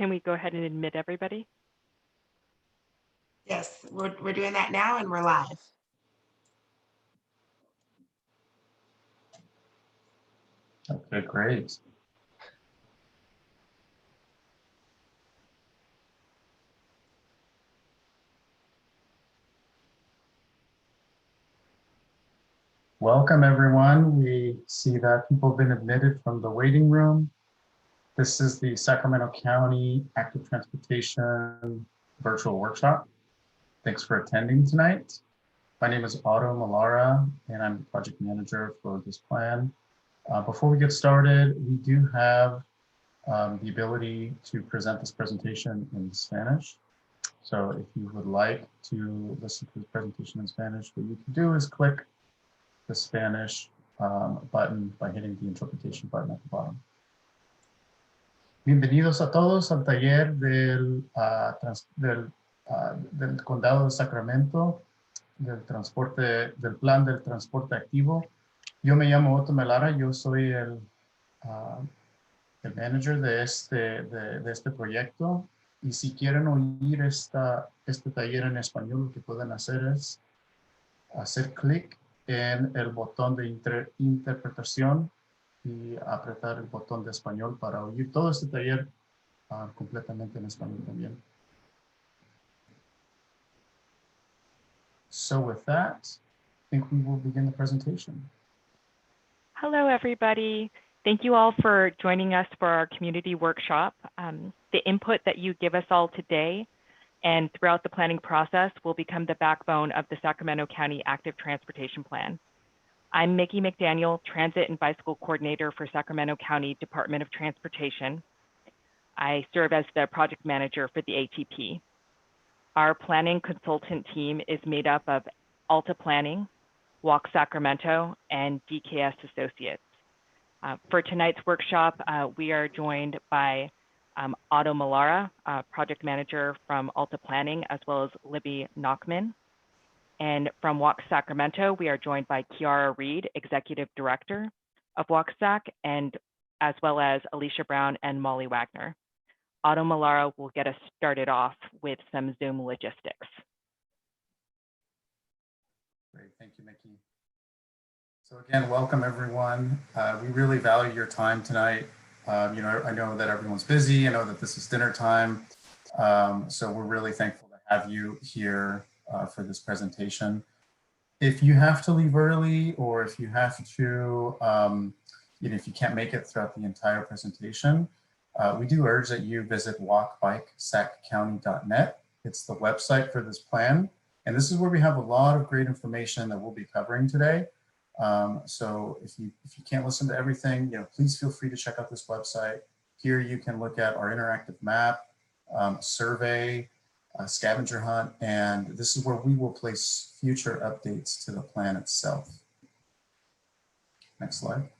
can we go ahead and admit everybody? Yes, we're doing that now and we're live. Okay, great. Welcome, everyone. We see that people have been admitted from the waiting room. This is the Sacramento County Active Transportation Virtual Workshop. Thanks for attending tonight. My name is Otto Malara, and I'm the project manager for this plan. Before we get started, we do have the ability to present this presentation in Spanish. So if you would like to listen to this presentation in Spanish, what you can do is click the Spanish button by hitting the interpretation button at the bottom. Bienvenidos a todos al taller del Condado de Sacramento, del plan del transporte activo. Yo me llamo Otto Melara, yo soy el manager de este proyecto. Y si quieren oír este taller en español, lo que pueden hacer es hacer clic en el botón de interpretación y apretar el botón de español para oír todo este taller completamente en español también. So with that, I think we will begin the presentation. Hello, everybody. Thank you all for joining us for our community workshop. The input that you give us all today and throughout the planning process will become the backbone of the Sacramento County Active Transportation Plan. I'm Mickey McDaniel, Transit and Bicycle Coordinator for Sacramento County Department of Transportation. I serve as the project manager for the ATP. Our planning consultant team is made up of Alta Planning, Walk Sacramento, and DKS Associates. For tonight's workshop, we are joined by Otto Malara, project manager from Alta Planning, as well as Libby Nachman. And from Walk Sacramento, we are joined by Kiara Reed, executive director of Walk Sac, and as well as Alicia Brown and Molly Wagner. Otto Malara will get us started off with some Zoom logistics. Great, thank you, Mickey. So again, welcome everyone. We really value your time tonight. I know that everyone's busy. I know that this is dinner time. So we're really thankful to have you here for this presentation. If you have to leave early, or if you have to, if you can't make it throughout the entire presentation, we do urge that you visit walkbikesaccounty.net. It's the website for this plan. And this is where we have a lot of great information that we'll be covering today. So if you can't listen to everything, please feel free to check out this website. Here you can look at our interactive map, survey, scavenger hunt, and this is where we will place future updates to the plan itself. Next slide.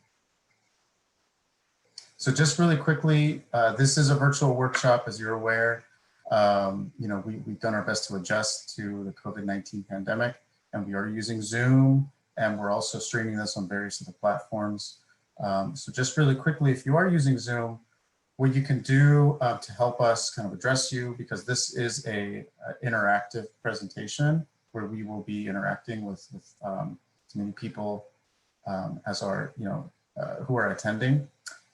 So just really quickly, this is a virtual workshop, as you're aware. We've done our best to adjust to the COVID-19 pandemic, and we are using Zoom, and we're also streaming this on various other platforms. So just really quickly, if you are using Zoom, what you can do to help us kind of address you, because this is a interactive presentation where we will be interacting with as many people as are, who are attending,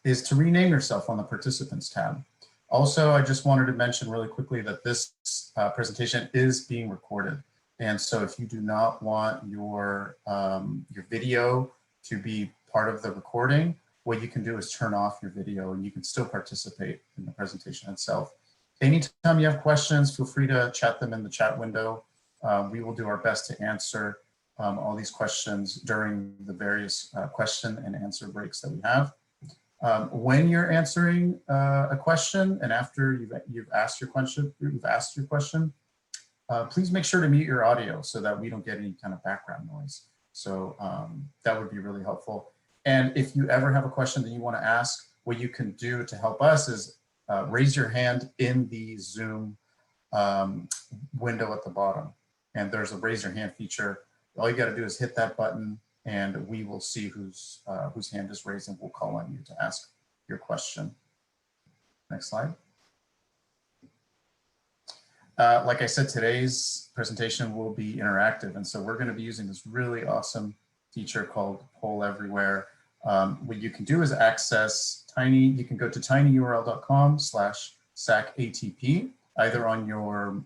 is to rename yourself on the participants tab. Also, I just wanted to mention really quickly that this presentation is being recorded. And so if you do not want your video to be part of the recording, what you can do is turn off your video and you can still participate in the presentation itself. Anytime you have questions, feel free to chat them in the chat window. We will do our best to answer all these questions during the various question and answer breaks that we have. When you're answering a question and after you've asked your question, please make sure to mute your audio so that we don't get any kind of background noise. So that would be really helpful. And if you ever have a question that you want to ask, what you can do to help us is raise your hand in the Zoom window at the bottom. And there's a raise your hand feature. All you got to do is hit that button and we will see whose hand is raised and we'll call on you to ask your question. Next slide. like I said, today's presentation will be interactive. And so we're going to be using this really awesome feature called Poll Everywhere. What you can do is access you can go to tinyurl.com/SacATP, either on your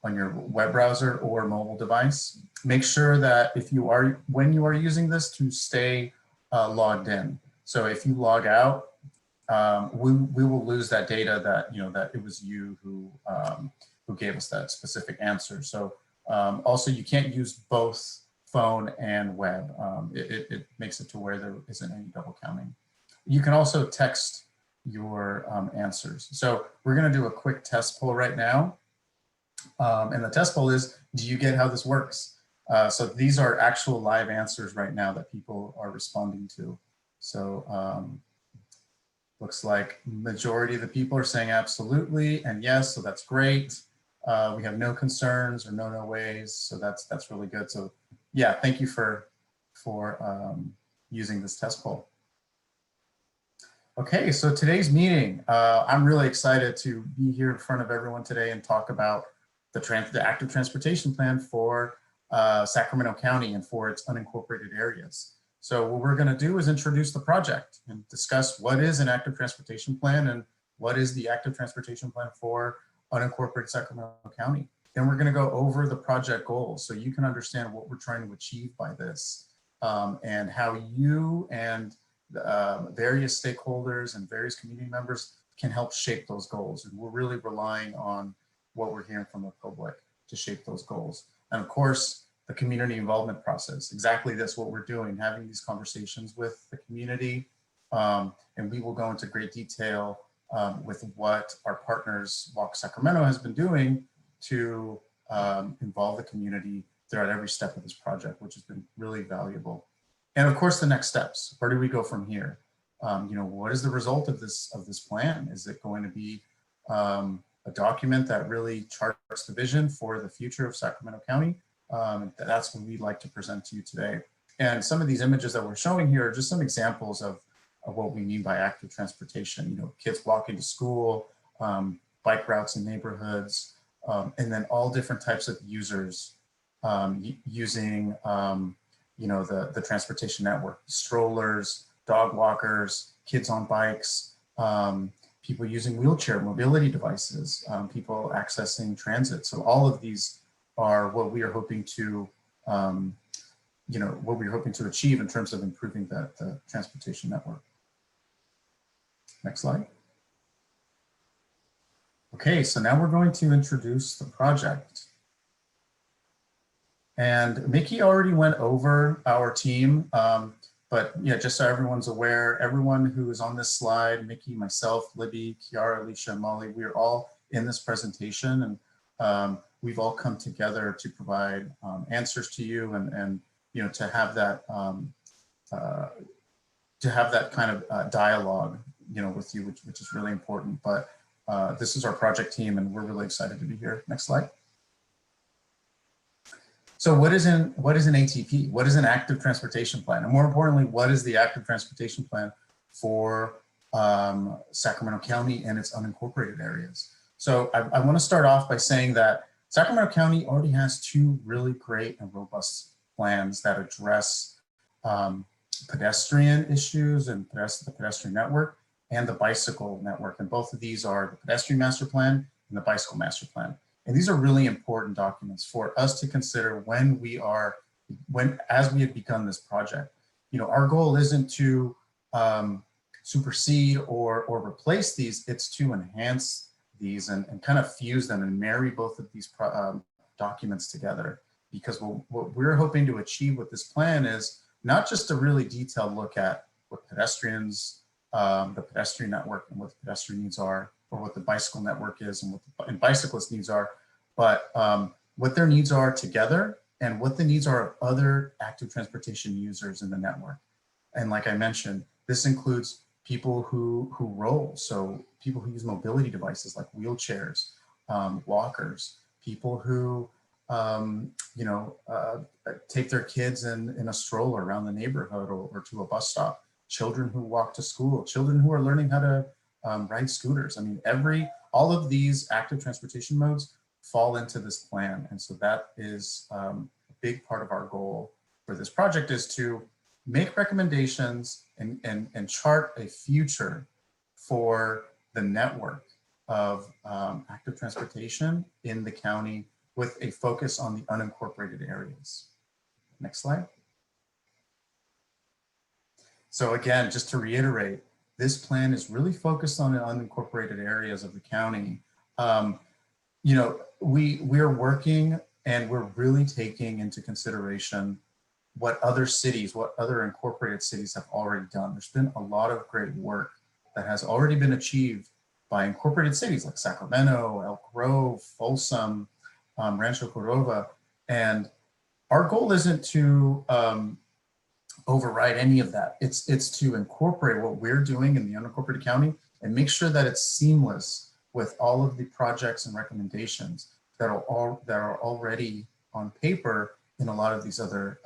web browser or mobile device. Make sure that when you are using this, to stay logged in. So if you log out, we will lose that data that that it was you who gave us that specific answer. So also, you can't use both phone and web. It makes it to where there isn't any double counting. You can also text your answers. So we're going to do a quick test poll right now. And the test poll is, do you get how this works? So these are actual live answers right now that people are responding to. So looks like majority of the people are saying absolutely and yes, so that's great. We have no concerns or no ways, so that's really good. So yeah, thank you for using this test poll. Okay, so today's meeting, I'm really excited to be here in front of everyone today and talk about the active transportation plan for Sacramento County and for its unincorporated areas. So what we're going to do is introduce the project and discuss what is an active transportation plan and what is the active transportation plan for unincorporated Sacramento County. Then we're going to go over the project goals so you can understand what we're trying to achieve by this and how you and various stakeholders and various community members can help shape those goals. And we're really relying on what we're hearing from the public to shape those goals. And of course, the community involvement process, exactly that's what we're doing, having these conversations with the community. And we will go into great detail with what our partners, Walk Sacramento, has been doing to involve the community throughout every step of this project, which has been really valuable. And of course, the next steps. Where do we go from here? What is the result of this plan? Is it going to be a document that really charts the vision for the future of Sacramento County? That's what we'd like to present to you today. And some of these images that we're showing here are just some examples of what we mean by active transportation. Kids walking to school, bike routes in neighborhoods, and then all different types of users using the transportation network: strollers, dog walkers, kids on bikes, people using wheelchair mobility devices, people accessing transit. So all of these are what we are hoping to, achieve in terms of improving the transportation network. Next slide. Okay, so now we're going to introduce the project. And Mickey already went over our team, but yeah, just so everyone's aware, everyone who is on this slide, Mickey, myself, Libby, Kiara, Alicia, and Molly, we are all in this presentation, and we've all come together to provide answers to you and to have that kind of dialogue with you, which is really important. But this is our project team, and we're really excited to be here. Next slide. So what is an ATP? What is an active transportation plan? And more importantly, what is the active transportation plan for Sacramento County and its unincorporated areas? So I want to start off by saying that Sacramento County already has two really great and robust plans that address pedestrian issues and the pedestrian network and the bicycle network. And both of these are the pedestrian master plan and the bicycle master plan. And these are really important documents for us to consider as we have begun this project. Our goal isn't to supersede or replace these, it's to enhance these and kind of fuse them and marry both of these documents together. Because what we're hoping to achieve with this plan is not just a really detailed look at what pedestrians, the pedestrian network and what the pedestrian needs are, or what the bicycle network is and what the bicyclist needs are, but what their needs are together and what the needs are of other active transportation users in the network. And like I mentioned, this includes people who roll, so people who use mobility devices like wheelchairs, walkers, people who take their kids in a stroller around the neighborhood or to a bus stop, children who walk to school, children who are learning how to ride scooters. I mean, all of these active transportation modes fall into this plan. And so that is a big part of our goal for this project, is to make recommendations and chart a future for the network of active transportation in the county with a focus on the unincorporated areas. Next slide. So again, just to reiterate, this plan is really focused on the unincorporated areas of the county. You know, we're working and we're really taking into consideration what other cities, what other incorporated cities have already done. There's been a lot of great work that has already been achieved by incorporated cities like Sacramento, Elk Grove, Folsom, Rancho Cordova. And our goal isn't to override any of that. It's to incorporate what we're doing in the unincorporated county and make sure that it's seamless with all of the projects and recommendations that are already on paper in a lot of these other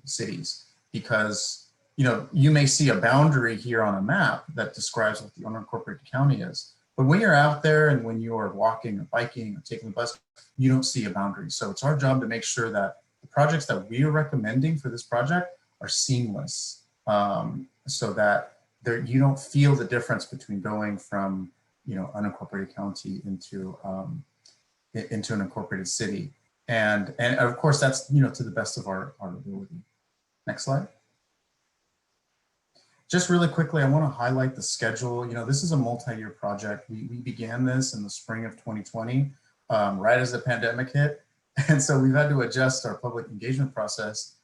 cities. Because, you know, you may see a boundary here on a map that describes what the unincorporated county is. But when you're out there and when you are walking or biking or taking the bus, you don't see a boundary. So it's our job to make sure that the projects that we are recommending for this project are seamless, so that you don't feel the difference between going from, you know, unincorporated county into an incorporated city. And of course, that's, you know, to the best of our ability. Next slide. Just really quickly, I want to highlight the schedule. You know, this is a multi-year project. We began this in the spring of 2020, right as the pandemic hit. And so we've had to adjust our public engagement process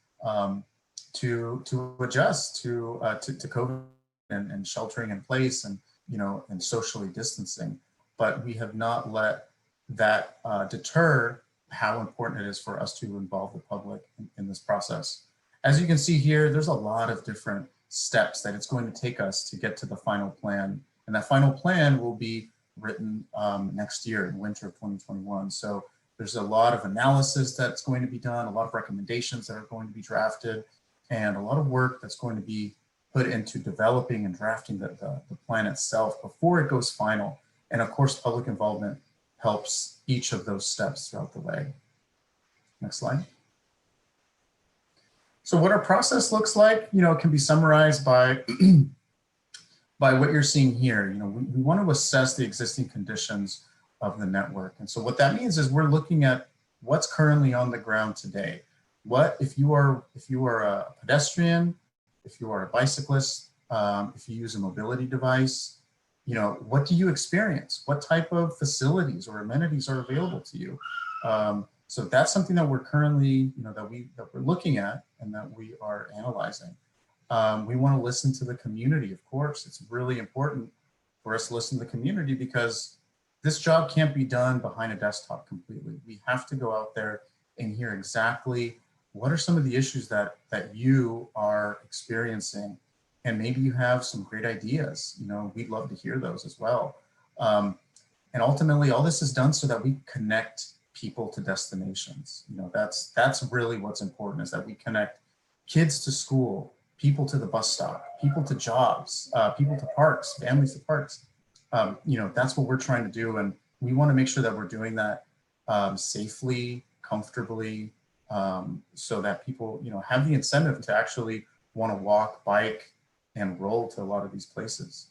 to adjust to COVID and sheltering in place and, you know, and socially distancing. But we have not let that deter how important it is for us to involve the public in this process. As you can see here, there's a lot of different steps that it's going to take us to get to the final plan. And that final plan will be written next year in winter of 2021. So there's a lot of analysis that's going to be done, a lot of recommendations that are going to be drafted, and a lot of work that's going to be put into developing and drafting the plan itself before it goes final. And of course, public involvement helps each of those steps throughout the way. Next slide. So what our process looks like, you know, it can be summarized by by what you're seeing here. You know, we want to assess the existing conditions of the network. And so what that means is we're looking at what's currently on the ground today. What if you are a pedestrian, if you are a bicyclist, if you use a mobility device, you know, what do you experience? What type of facilities or amenities are available to you? So that's something that we're currently, you know, that we're looking at and that we are analyzing. We want to listen to the community, of course. It's really important for us to listen to the community because this job can't be done behind a desktop completely. We have to go out there and hear exactly what are some of the issues that you are experiencing. And maybe you have some great ideas. You know, we'd love to hear those as well. And ultimately, all this is done so that we connect people to destinations. You know, that's really what's important, is that we connect kids to school, people to the bus stop, people to jobs, people to parks, families to parks. You know, that's what we're trying to do. And we want to make sure that we're doing that safely, comfortably, so that people, you know, have the incentive to actually want to walk, bike, and roll to a lot of these places.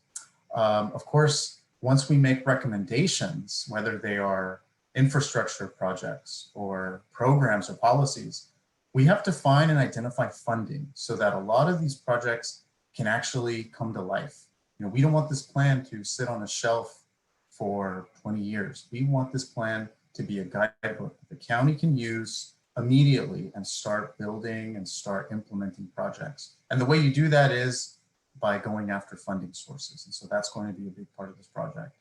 Of course, once we make recommendations, whether they are infrastructure projects or programs or policies, we have to find and identify funding so that a lot of these projects can actually come to life. You know, we don't want this plan to sit on a shelf for 20 years. We want this plan to be a guidebook that the county can use immediately and start building and start implementing projects. And the way you do that is by going after funding sources. And so that's going to be a big part of this project.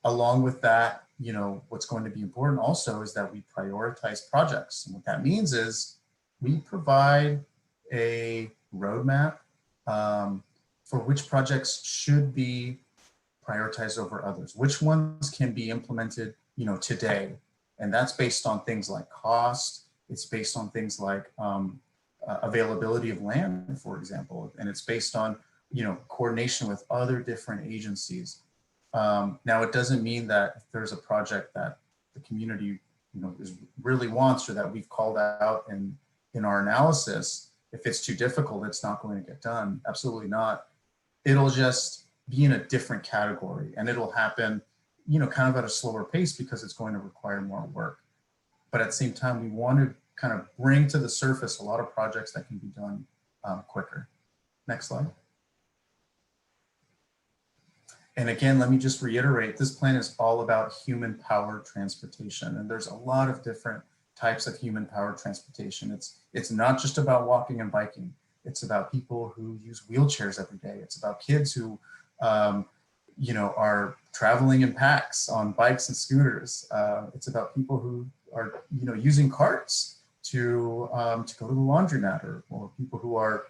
Along with that, you know, what's going to be important also is that we prioritize projects. And what that means is we provide a roadmap for which projects should be prioritized over others, which ones can be implemented, you know, today. And that's based on things like cost. It's based on things like availability of land, for example, and it's based on, you know, coordination with other different agencies. Now, it doesn't mean that if there's a project that the community, really wants, or that we've called out in our analysis, if it's too difficult, it's not going to get done. Absolutely not. It'll just be in a different category, and it'll happen, kind of at a slower pace because it's going to require more work. But at the same time, we want to kind of bring to the surface a lot of projects that can be done quicker. Next slide. And again, let me just reiterate, this plan is all about human-powered transportation. And there's a lot of different types of human-powered transportation. It's not just about walking and biking. It's about people who use wheelchairs every day. It's about kids who, are traveling in packs on bikes and scooters. It's about people who are, using carts to go to the laundromat, or people who are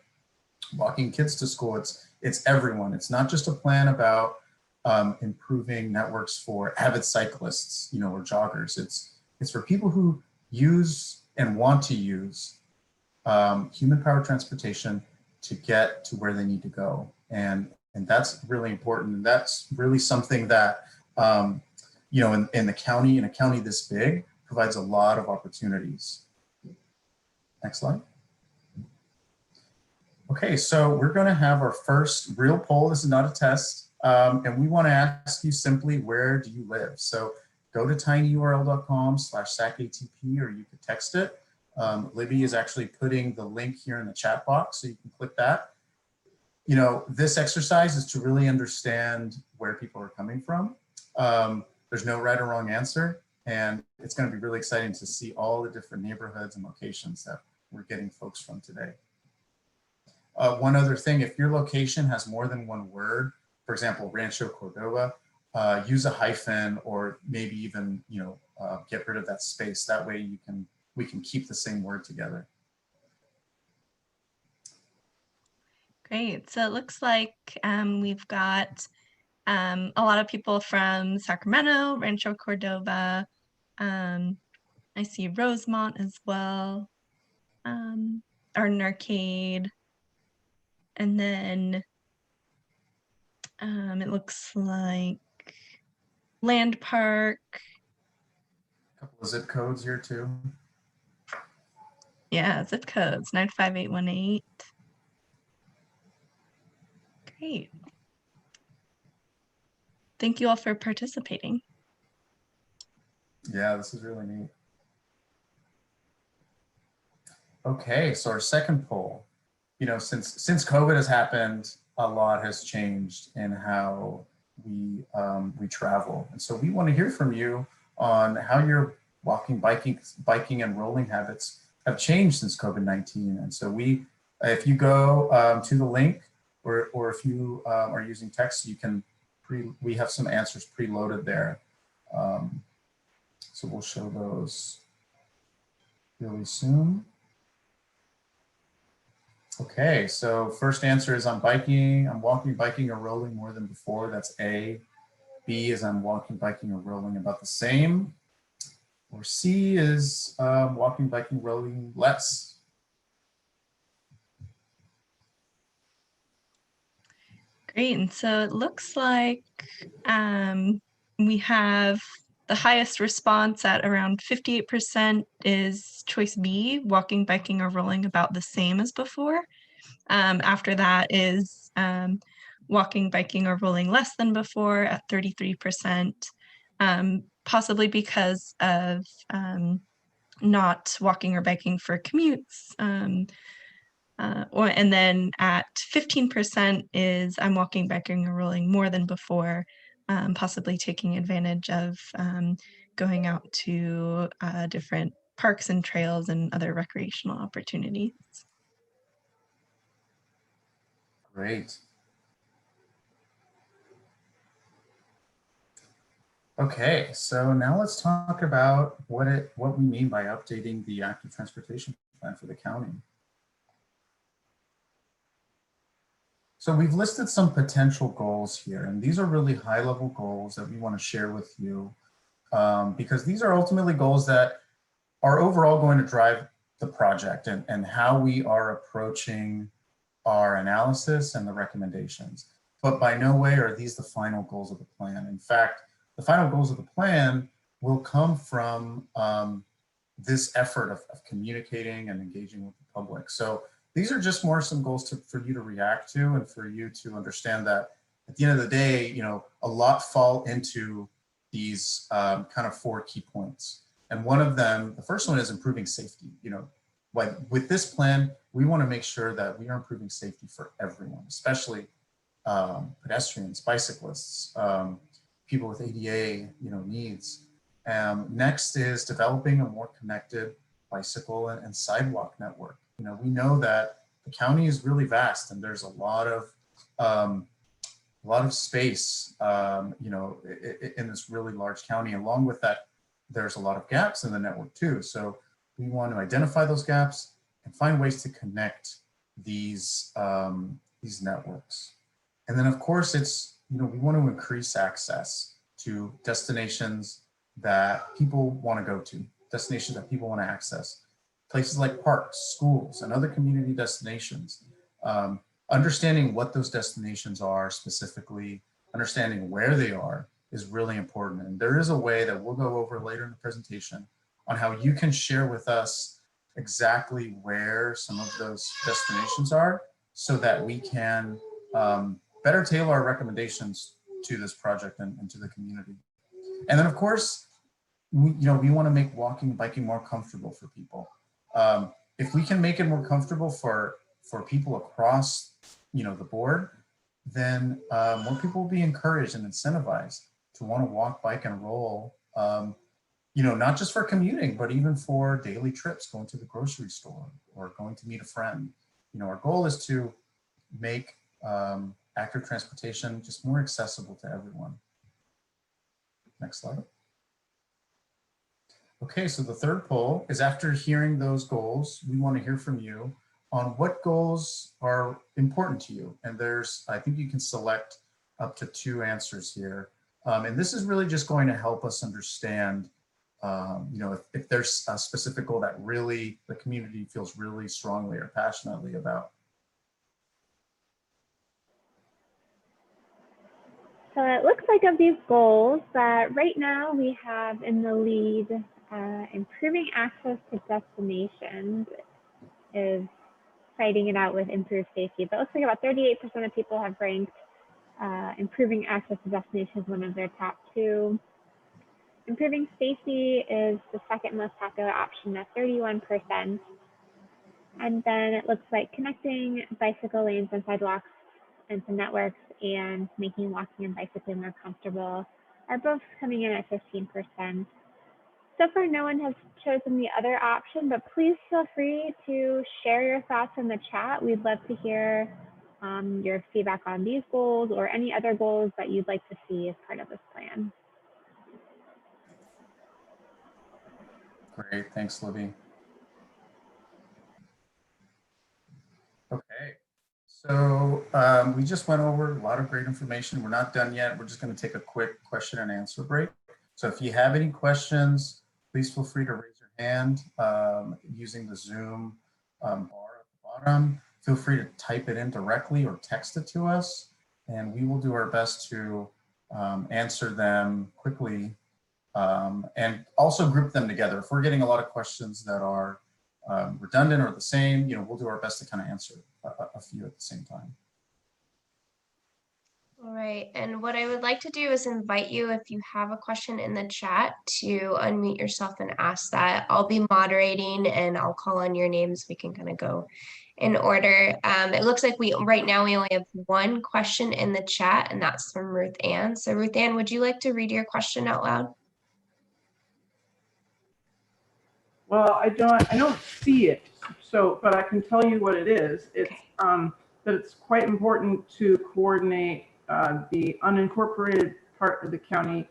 walking kids to school. It's everyone. It's not just a plan about improving networks for avid cyclists, or joggers. It's for people who use and want to use human-powered transportation to get to where they need to go. And that's really important. And that's really something that, in a county this big, provides a lot of opportunities. Next slide. Okay, so we're going to have our first real poll. This is not a test. And we want to ask you simply, where do you live? So go to tinyurl.com/SACATP, or you could text it. Libby is actually putting the link here in the chat box, so you can click that. This exercise is to really understand where people are coming from. There's no right or wrong answer, and it's going to be really exciting to see all the different neighborhoods and locations that we're getting folks from today. One other thing, if your location has more than one word, for example, Rancho Cordova, use a hyphen, or maybe even, get rid of that space. That way we can keep the same word together. Great. So it looks like we've got a lot of people from Sacramento, Rancho Cordova. I see Rosemont as well, Arden Arcade. And then it looks like Land Park. A couple of zip codes here too. Yeah, zip codes, 95818. Great. Thank you all for participating. Yeah, this is really neat. Okay, so our second poll, since COVID has happened, a lot has changed in how we travel. And so we want to hear from you on how your walking, biking and rolling habits have changed since COVID-19. And so if you go to the link, or if you are using text, we have some answers preloaded there. So we'll show those really soon. Okay, so first answer is I'm walking, biking, or rolling more than before. That's A. B is I'm walking, biking, or rolling about the same. Or C is walking, biking, rolling less. Great. And so it looks like we have the highest response at around 58% is choice B, walking, biking, or rolling about the same as before. After that is walking, biking, or rolling less than before at 33%, possibly because of not walking or biking for commutes. And then at 15% is I'm walking, biking, or rolling more than before, possibly taking advantage of going out to different parks and trails and other recreational opportunities. Great. Okay, so now let's talk about what we mean by updating the active transportation plan for the county. So we've listed some potential goals here, and these are really high-level goals that we want to share with you, because these are ultimately goals that are overall going to drive the project and how we are approaching our analysis and the recommendations. But by no way are these the final goals of the plan. In fact, the final goals of the plan will come from this effort of communicating and engaging with the public. So these are just more some goals for you to react to and for you to understand that at the end of the day, you know, a lot fall into these kind of 4 key points. And one of them, the first one is improving safety. You know, like with this plan, we want to make sure that we are improving safety for everyone, especially pedestrians, bicyclists, people with ADA, you know, needs. Next is developing a more connected bicycle and sidewalk network. You know, we know that the county is really vast and there's a lot of space, you know, in this really large county. Along with that, there's a lot of gaps in the network too. So we want to identify those gaps and find ways to connect these networks. And then of course it's, you know, we want to increase access to destinations that people want to go to, destinations that people want to access, places like parks, schools, and other community destinations. Understanding what those destinations are specifically, understanding where they are is really important. And there is a way that we'll go over later in the presentation on how you can share with us exactly where some of those destinations are so that we can better tailor our recommendations to this project and to the community. And then of course, we want to make walking and biking more comfortable for people. If we can make it more comfortable for people across, you know, the board, then more people will be encouraged and incentivized to want to walk, bike, and roll, you know, not just for commuting, but even for daily trips, going to the grocery store or going to meet a friend. You know, our goal is to make active transportation just more accessible to everyone. Next slide. Okay, so the third poll is, after hearing those goals, we want to hear from you on what goals are important to you. And there's, I think you can select up to 2 answers here. And this is really just going to help us understand, you know, if there's a specific goal that really the community feels really strongly or passionately about. So it looks like of these goals that right now we have in the lead, improving access to destinations is fighting it out with improved safety. But it looks like about 38% of people have ranked improving access to destinations one of their top 2. Improving safety is the second most popular option at 31%. And then it looks like connecting bicycle lanes and sidewalks and some networks and making walking and bicycling more comfortable are both coming in at 15%. So far, no one has chosen the other option, but please feel free to share your thoughts in the chat. We'd love to hear your feedback on these goals or any other goals that you'd like to see as part of this plan. Great, thanks, Libby. Okay, so we just went over a lot of great information. We're not done yet. We're just going to take a quick question and answer break. So if you have any questions, please feel free to raise your hand using the Zoom bar at the bottom. Feel free to type it in directly or text it to us, and we will do our best to answer them quickly and also group them together. If we're getting a lot of questions that are redundant or the same, you know, we'll do our best to kind of answer a few at the same time. All right, and what I would like to do is invite you, if you have a question in the chat, to unmute yourself and ask that. I'll be moderating and I'll call on your names. We can kind of go in order. It looks like right now we only have 1 question in the chat, and that's from Ruth Ann. So Ruth Ann, would you like to read your question out loud? Well, I don't see it, but I can tell you what it is. It's that it's quite important to coordinate the unincorporated part of the county,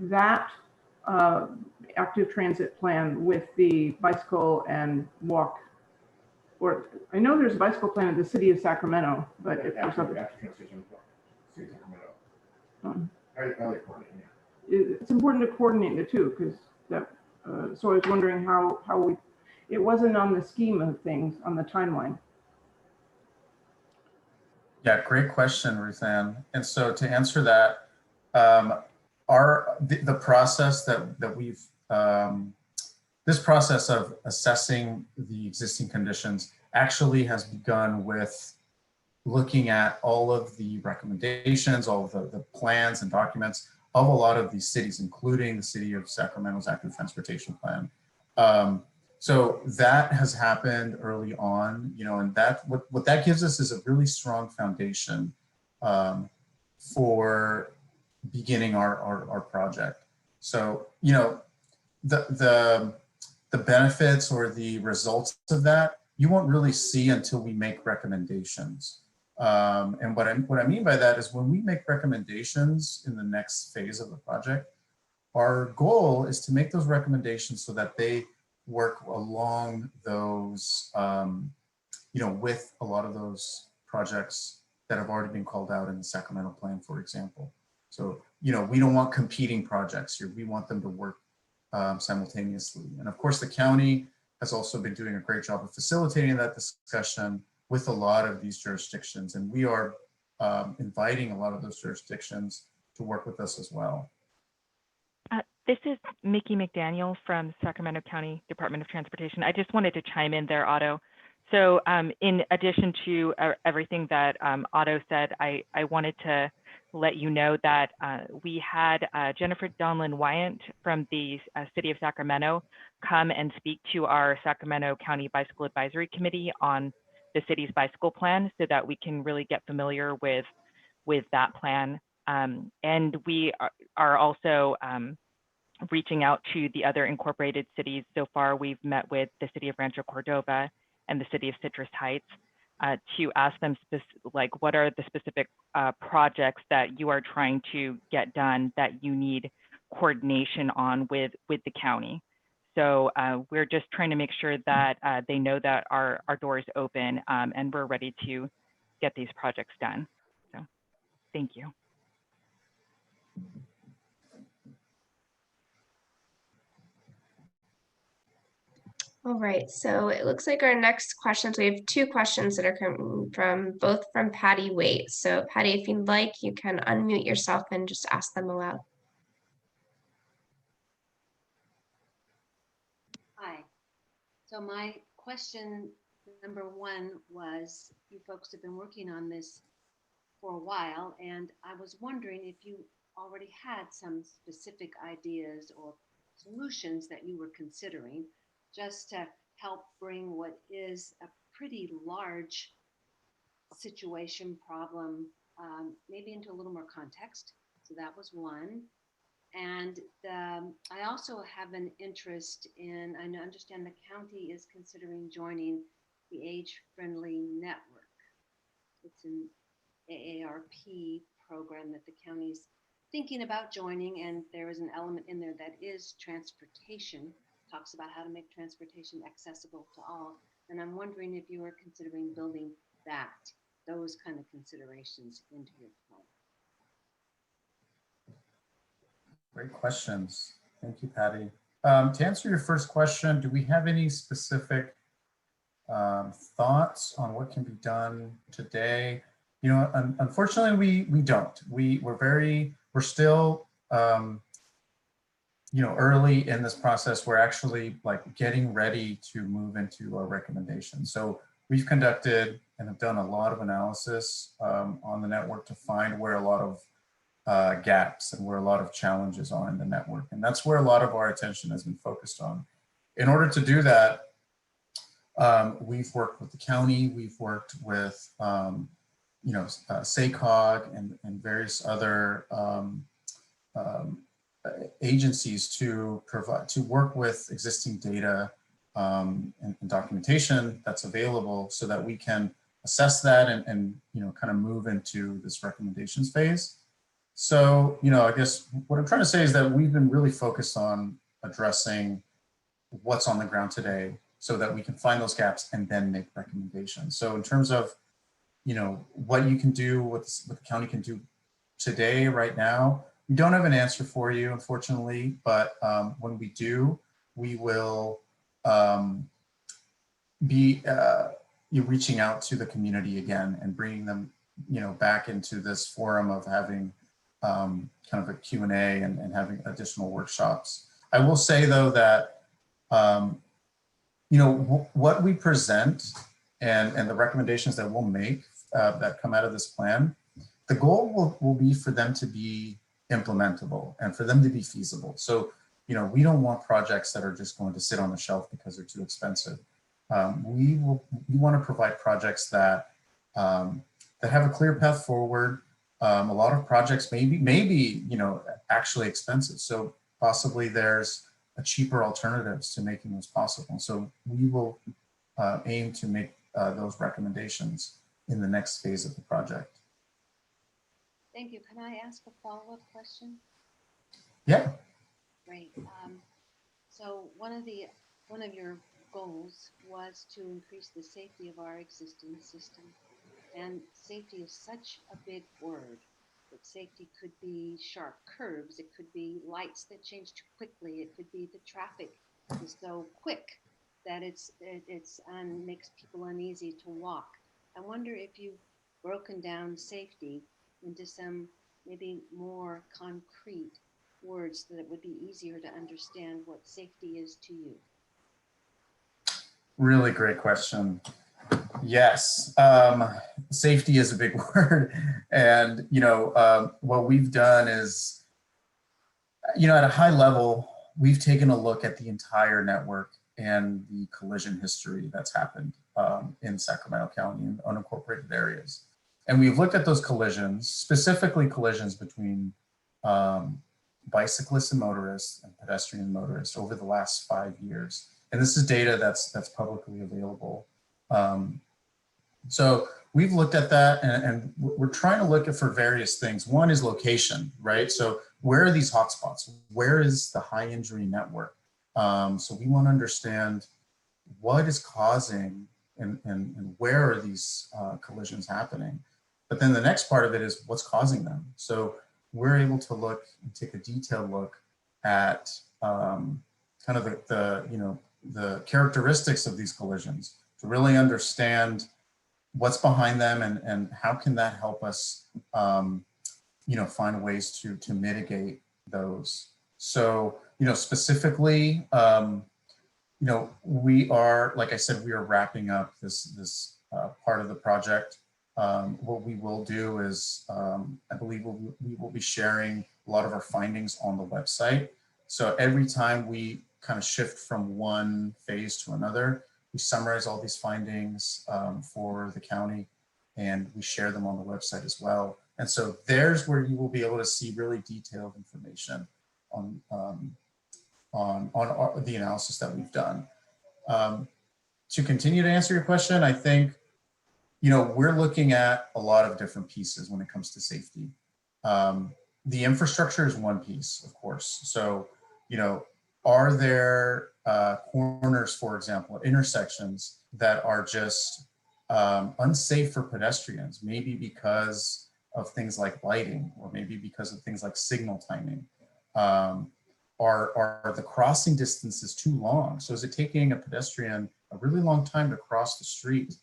that active transit plan with the bicycle and walk. Or I know there's a bicycle plan in the city of Sacramento, but if there's other, it's important to coordinate the two, because that. So I was wondering how it wasn't on the scheme of things on the timeline. Yeah, great question, Ruth Ann. And so to answer that, the process that we've, this process of assessing the existing conditions actually has begun with looking at all of the recommendations, all of the plans and documents of a lot of these cities, including the city of Sacramento's active transportation plan. So that has happened early on, you know, and that what that gives us is a really strong foundation for beginning our project. So, you know, the benefits or the results of that, you won't really see until we make recommendations. And what I mean by that is when we make recommendations in the next phase of the project, our goal is to make those recommendations so that they work along those, you know, with a lot of those projects that have already been called out in the Sacramento plan, for example. So, you know, we don't want competing projects here. We want them to work simultaneously. And of course, the county has also been doing a great job of facilitating that discussion with a lot of these jurisdictions. And we are inviting a lot of those jurisdictions to work with us as well. This is Mickey McDaniel from Sacramento County Department of Transportation. I just wanted to chime in there, Otto. So in addition to everything that Otto said, I wanted to let you know that we had Jennifer Donlin Wyant from the City of Sacramento come and speak to our Sacramento County Bicycle Advisory Committee on the city's bicycle plan so that we can really get familiar with that plan. And we are also reaching out to the other incorporated cities. So far, we've met with the city of Rancho Cordova and the city of Citrus Heights to ask them like what are the specific projects that you are trying to get done that you need coordination on with the county. So we're just trying to make sure that they know that our door is open and we're ready to get these projects done. So thank you. All right, so it looks like our next questions, we have two questions that are coming from Patty Waite. So Patty, if you'd like, you can unmute yourself and just ask them aloud. Hi, so my question number one was, you folks have been working on this for a while, and I was wondering if you already had some specific ideas or solutions that you were considering just to help bring what is a pretty large situation problem maybe into a little more context. So that was one. And I also have an interest in, I understand the county is considering joining the Age-Friendly Network. It's an AARP program that the county's thinking about joining, and there is an element in there that is transportation, talks about how to make transportation accessible to all. And I'm wondering if you are considering building those kind of considerations into your plan. Great questions. Thank you, Patty. To answer your first question, do we have any specific thoughts on what can be done today? You know, unfortunately, we don't. We're still, you know, early in this process. We're actually like getting ready to move into our recommendations. So we've conducted and have done a lot of analysis on the network to find where a lot of gaps and where a lot of challenges are in the network. And that's where a lot of our attention has been focused on. In order to do that, we've worked with the county, we've worked with, you know, SACOG and various other agencies to work with existing data and documentation that's available so that we can assess that and you know, kind of move into this recommendations phase. So, you know, I guess what I'm trying to say is that we've been really focused on addressing what's on the ground today so that we can find those gaps and then make recommendations. So in terms of, you know, what you can do, what the county can do today, right now, we don't have an answer for you, unfortunately, but when we do, we will be reaching out to the community again and bringing them, you know, back into this forum of having kind of a Q&A and having additional workshops. I will say though that, you know, what we present and the recommendations that we'll make that come out of this plan, the goal will be for them to be implementable and for them to be feasible. So, you know, we don't want projects that are just going to sit on the shelf because they're too expensive. We want to provide projects that that have a clear path forward. A lot of projects may be, you know, actually expensive. So possibly there's a cheaper alternatives to making those possible. So we will aim to make those recommendations in the next phase of the project. Thank you. Can I ask a follow-up question? Yeah. Great. So one of your goals was to increase the safety of our existing system. And safety is such a big word. That safety could be sharp curves, it could be lights that change too quickly, it could be the traffic is so quick that it's makes people uneasy to walk. I wonder if you've broken down safety into some maybe more concrete words that it would be easier to understand what safety is to you. Really great question. Yes, safety is a big word. And, you know, what we've done is, you know, at a high level, we've taken a look at the entire network and the collision history that's happened in Sacramento County in unincorporated areas. And we've looked at those collisions, specifically collisions between bicyclists and motorists and pedestrian motorists over the last 5 years. And this is data that's publicly available. So we've looked at that and we're trying to look at for various things. One is location, right? So where are these hotspots? Where is the high injury network? So we want to understand what is causing and where are these collisions happening? But then the next part of it is what's causing them. So we're able to look and take a detailed look at kind of the characteristics of these collisions to really understand what's behind them and how can that help us, you know, find ways to mitigate those. So, you know, specifically, you know, we are, like I said, we are wrapping up this part of the project. What we will do is, I believe we will be sharing a lot of our findings on the website. So every time we kind of shift from one phase to another, we summarize all these findings for the county and we share them on the website as well. And so there's where you will be able to see really detailed information on the analysis that we've done. To continue to answer your question, I think, you know, we're looking at a lot of different pieces when it comes to safety. The infrastructure is one piece, of course. So, you know, are there corners, for example, intersections that are just unsafe for pedestrians, maybe because of things like lighting, or maybe because of things like signal timing? Are the crossing distances too long? So is it taking a pedestrian a really long time to cross the street?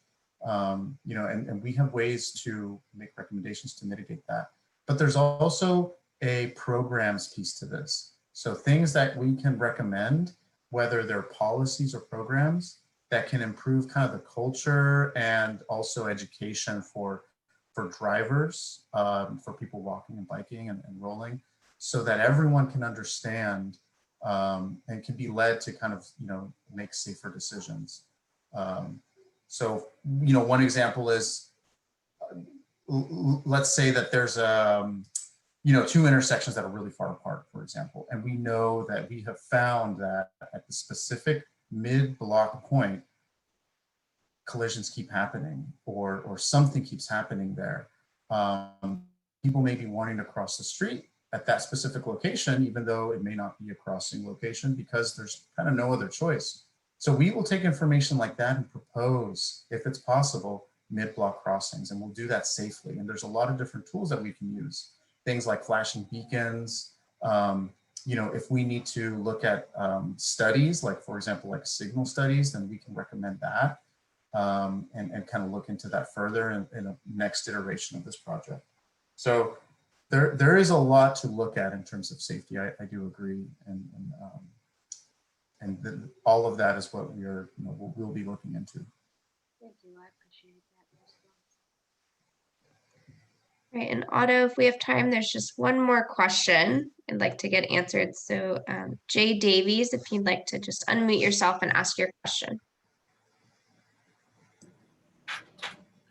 You know, and we have ways to make recommendations to mitigate that. But there's also a programs piece to this. So things that we can recommend, whether they're policies or programs that can improve kind of the culture and also education for drivers, for people walking and biking and rolling, so that everyone can understand and can be led to kind of, you know, make safer decisions. So, you know, one example is, let's say that there's you know, two intersections that are really far apart, for example, and we know that we have found that at the specific mid-block point, collisions keep happening, or something keeps happening there. People may be wanting to cross the street at that specific location, even though it may not be a crossing location, because there's kind of no other choice. So we will take information like that and propose, if it's possible, mid-block crossings, and we'll do that safely. And there's a lot of different tools that we can use. Things like flashing beacons. You know, if we need to look at studies, like for example, like signal studies, then we can recommend that and kind of look into that further in a next iteration of this project. So there is a lot to look at in terms of safety. I do agree, and all of that is what we'll be looking into. Thank you. I appreciate that response. Right, and Otto, if we have time, there's just one more question I'd like to get answered. So Jay Davies, if you'd like to just unmute yourself and ask your question.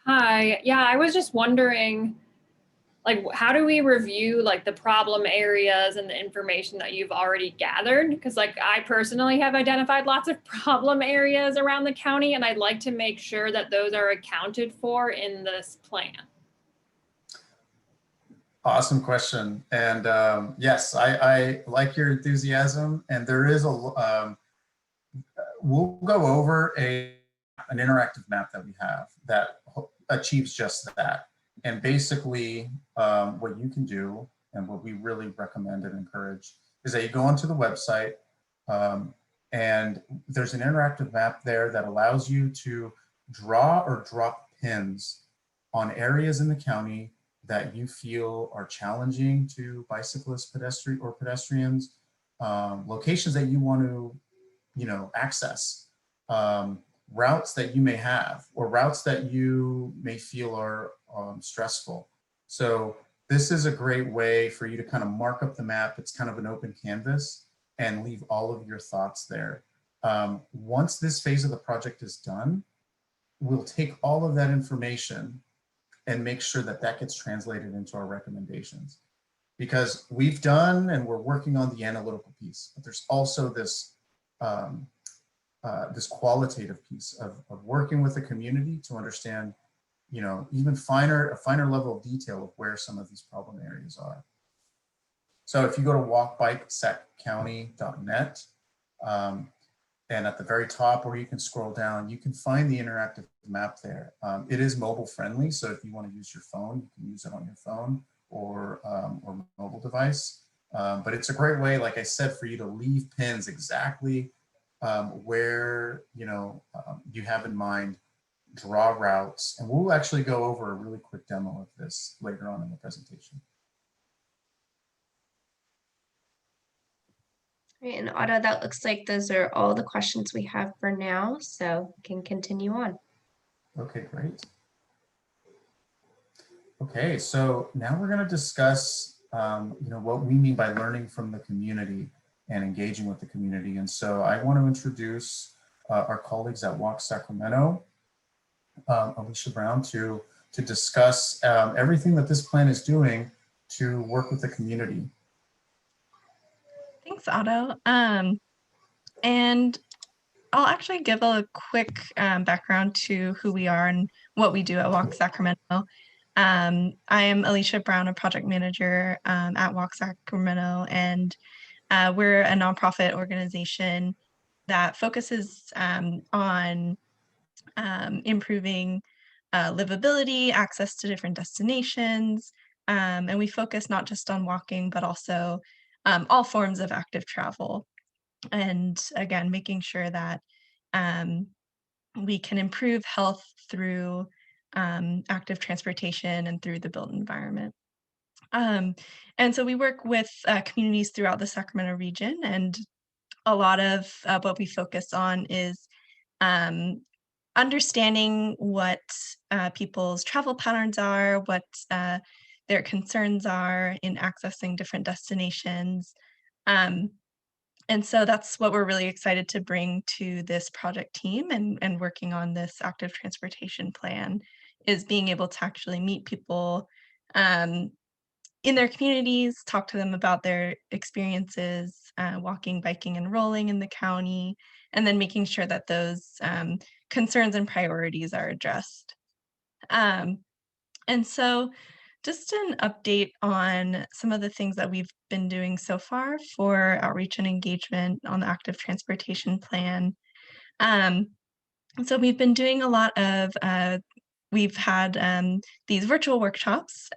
Hi, yeah, I was just wondering, like, how do we review like the problem areas and the information that you've already gathered? Because like I personally have identified lots of problem areas around the county, and I'd like to make sure that those are accounted for in this plan. Awesome question. And yes, I like your enthusiasm, and there is we'll go over an interactive map that we have that achieves just that. And basically what you can do, and what we really recommend and encourage, is that you go onto the website and there's an interactive map there that allows you to draw or drop pins on areas in the county that you feel are challenging to bicyclists, pedestrians, locations that you want to, access, routes that you may have, or routes that you may feel are stressful. So this is a great way for you to kind of mark up the map. It's kind of an open canvas, and leave all of your thoughts there. Once this phase of the project is done, we'll take all of that information and make sure that that gets translated into our recommendations. Because we've done and we're working on the analytical piece, but there's also this this qualitative piece of working with the community to understand, even a finer level of detail of where some of these problem areas are. So if you go to walkbikesaccounty.net, and at the very top, where you can scroll down, you can find the interactive map there. It is mobile friendly, so if you want to use your phone, you can use it on your phone or mobile device. But it's a great way, like I said, for you to leave pins exactly where you have in mind, draw routes, and we'll actually go over a really quick demo of this later on in the presentation. Great, and Otto, that looks like those are all the questions we have for now, so we can continue on. Okay, great. Okay, so now we're going to discuss what we mean by learning from the community and engaging with the community. And so I want to introduce our colleagues at Walk Sacramento, Alicia Brown, to discuss everything that this plan is doing to work with the community. Thanks, Otto. And I'll actually give a quick background to who we are and what we do at Walk Sacramento. I am Alicia Brown, a project manager at Walk Sacramento, and we're a nonprofit organization that focuses on improving livability, access to different destinations, and we focus not just on walking, but also all forms of active travel. And again, making sure that we can improve health through active transportation and through the built environment. And so we work with communities throughout the Sacramento region, and a lot of what we focus on is understanding what people's travel patterns are, what their concerns are in accessing different destinations. And so that's what we're really excited to bring to this project team and working on this active transportation plan, is being able to actually meet people in their communities, talk to them about their experiences walking, biking, and rolling in the county, and then making sure that those concerns and priorities are addressed. And so just an update on some of the things that we've been doing so far for outreach and engagement on the active transportation plan. So we've been doing a lot of, we've had these virtual workshops,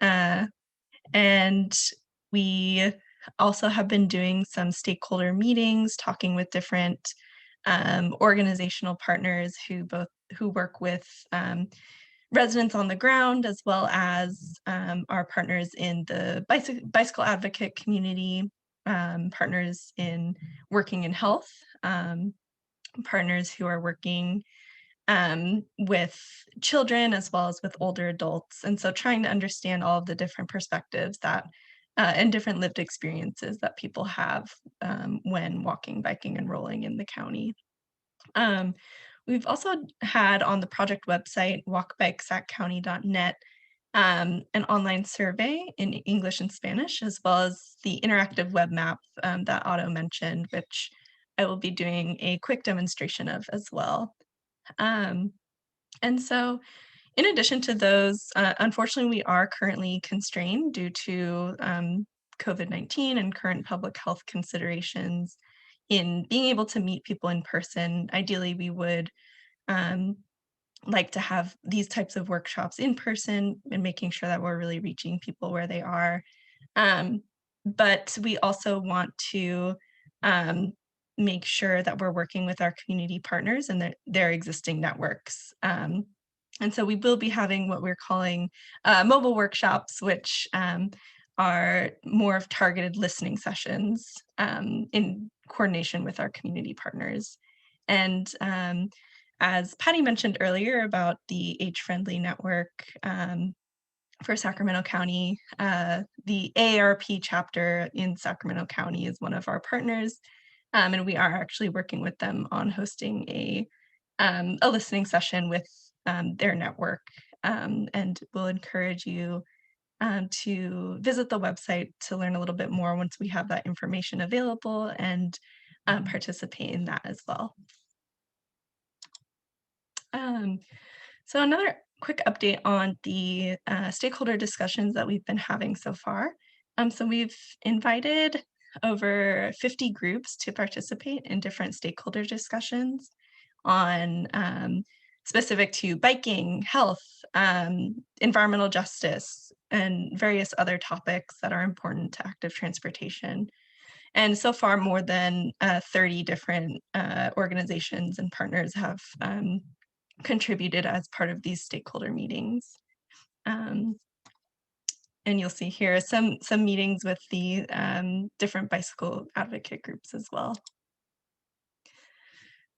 and we also have been doing some stakeholder meetings, talking with different organizational partners who work with residents on the ground, as well as our partners in the bicycle advocate community, partners in working in health, partners who are working with children as well as with older adults. And so trying to understand all of the different perspectives that and different lived experiences that people have when walking, biking, and rolling in the county. We've also had on the project website, walkbikesaccounty.net, an online survey in English and Spanish, as well as the interactive web map that Otto mentioned, which I will be doing a quick demonstration of as well. And so in addition to those, unfortunately, we are currently constrained due to COVID-19 and current public health considerations in being able to meet people in person. Ideally, we would like to have these types of workshops in person and making sure that we're really reaching people where they are. But we also want to make sure that we're working with our community partners and their existing networks. And so we will be having what we're calling mobile workshops, which are more of targeted listening sessions in coordination with our community partners. And as Patty mentioned earlier about the age-friendly network for Sacramento County, the AARP chapter in Sacramento County is one of our partners. And we are actually working with them on hosting a listening session with their network. And we'll encourage you to visit the website to learn a little bit more once we have that information available and participate in that as well. So another quick update on the stakeholder discussions that we've been having so far. So we've invited over 50 groups to participate in different stakeholder discussions on specific to biking, health, environmental justice, and various other topics that are important to active transportation. And so far, more than 30 different organizations and partners have contributed as part of these stakeholder meetings. And you'll see here some meetings with the different bicycle advocate groups as well.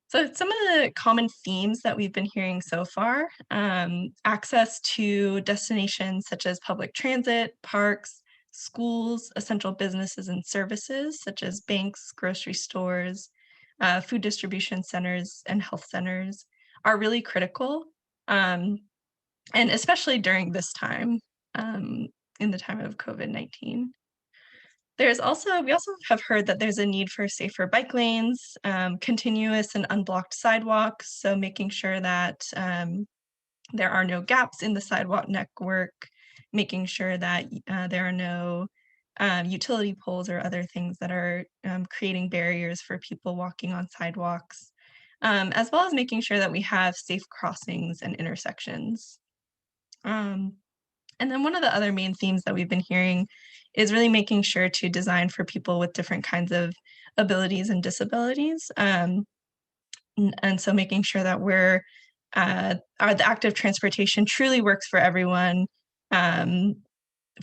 So some of the common themes that we've been hearing so far, access to destinations such as public transit, parks, schools, essential businesses and services such as banks, grocery stores, food distribution centers, and health centers are really critical, and especially during this time, in the time of COVID-19. We also have heard that there's a need for safer bike lanes, continuous and unblocked sidewalks, so making sure that there are no gaps in the sidewalk network, making sure that there are no utility poles or other things that are creating barriers for people walking on sidewalks, as well as making sure that we have safe crossings and intersections. And then one of the other main themes that we've been hearing is really making sure to design for people with different kinds of abilities and disabilities. And so making sure that the active transportation truly works for everyone,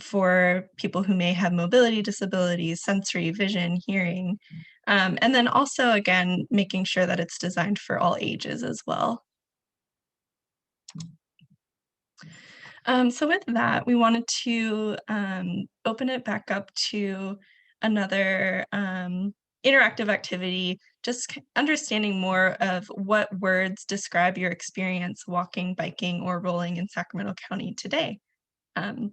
for people who may have mobility disabilities, sensory, vision, hearing, and then also, again, making sure that it's designed for all ages as well. So with that, we wanted to open it back up to another interactive activity, just understanding more of what words describe your experience walking, biking, or rolling in Sacramento County today. And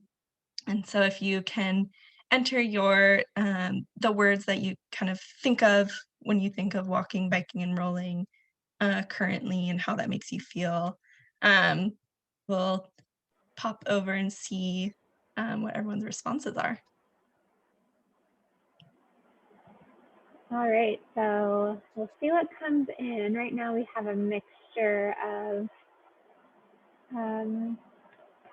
so if you can enter the words that you kind of think of when you think of walking, biking, and rolling currently and how that makes you feel, we'll pop over and see what everyone's responses are. All right, so we'll see what comes in. Right now we have a mixture of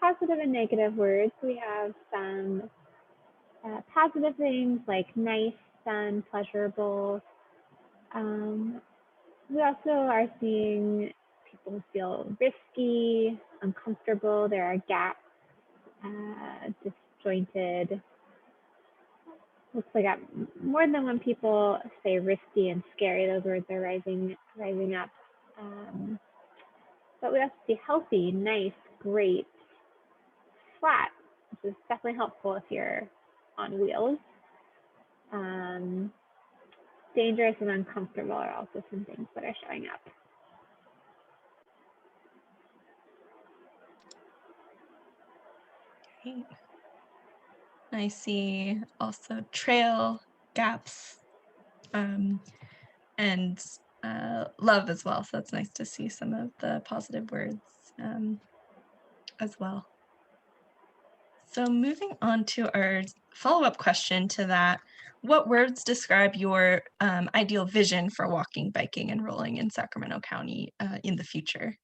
positive and negative words. We have some positive things like nice, fun, pleasurable. We also are seeing people feel risky, uncomfortable. There are gaps, disjointed. Looks like more than when people say risky and scary, those words are rising up. But we also see healthy, nice, great, flat, which is definitely helpful if you're on wheels. Dangerous and uncomfortable are also some things that are showing up. Great. I see also trail, gaps, and love as well. So it's nice to see some of the positive words as well. So moving on to our follow-up question to that, what words describe your ideal vision for walking, biking, and rolling in Sacramento County in the future?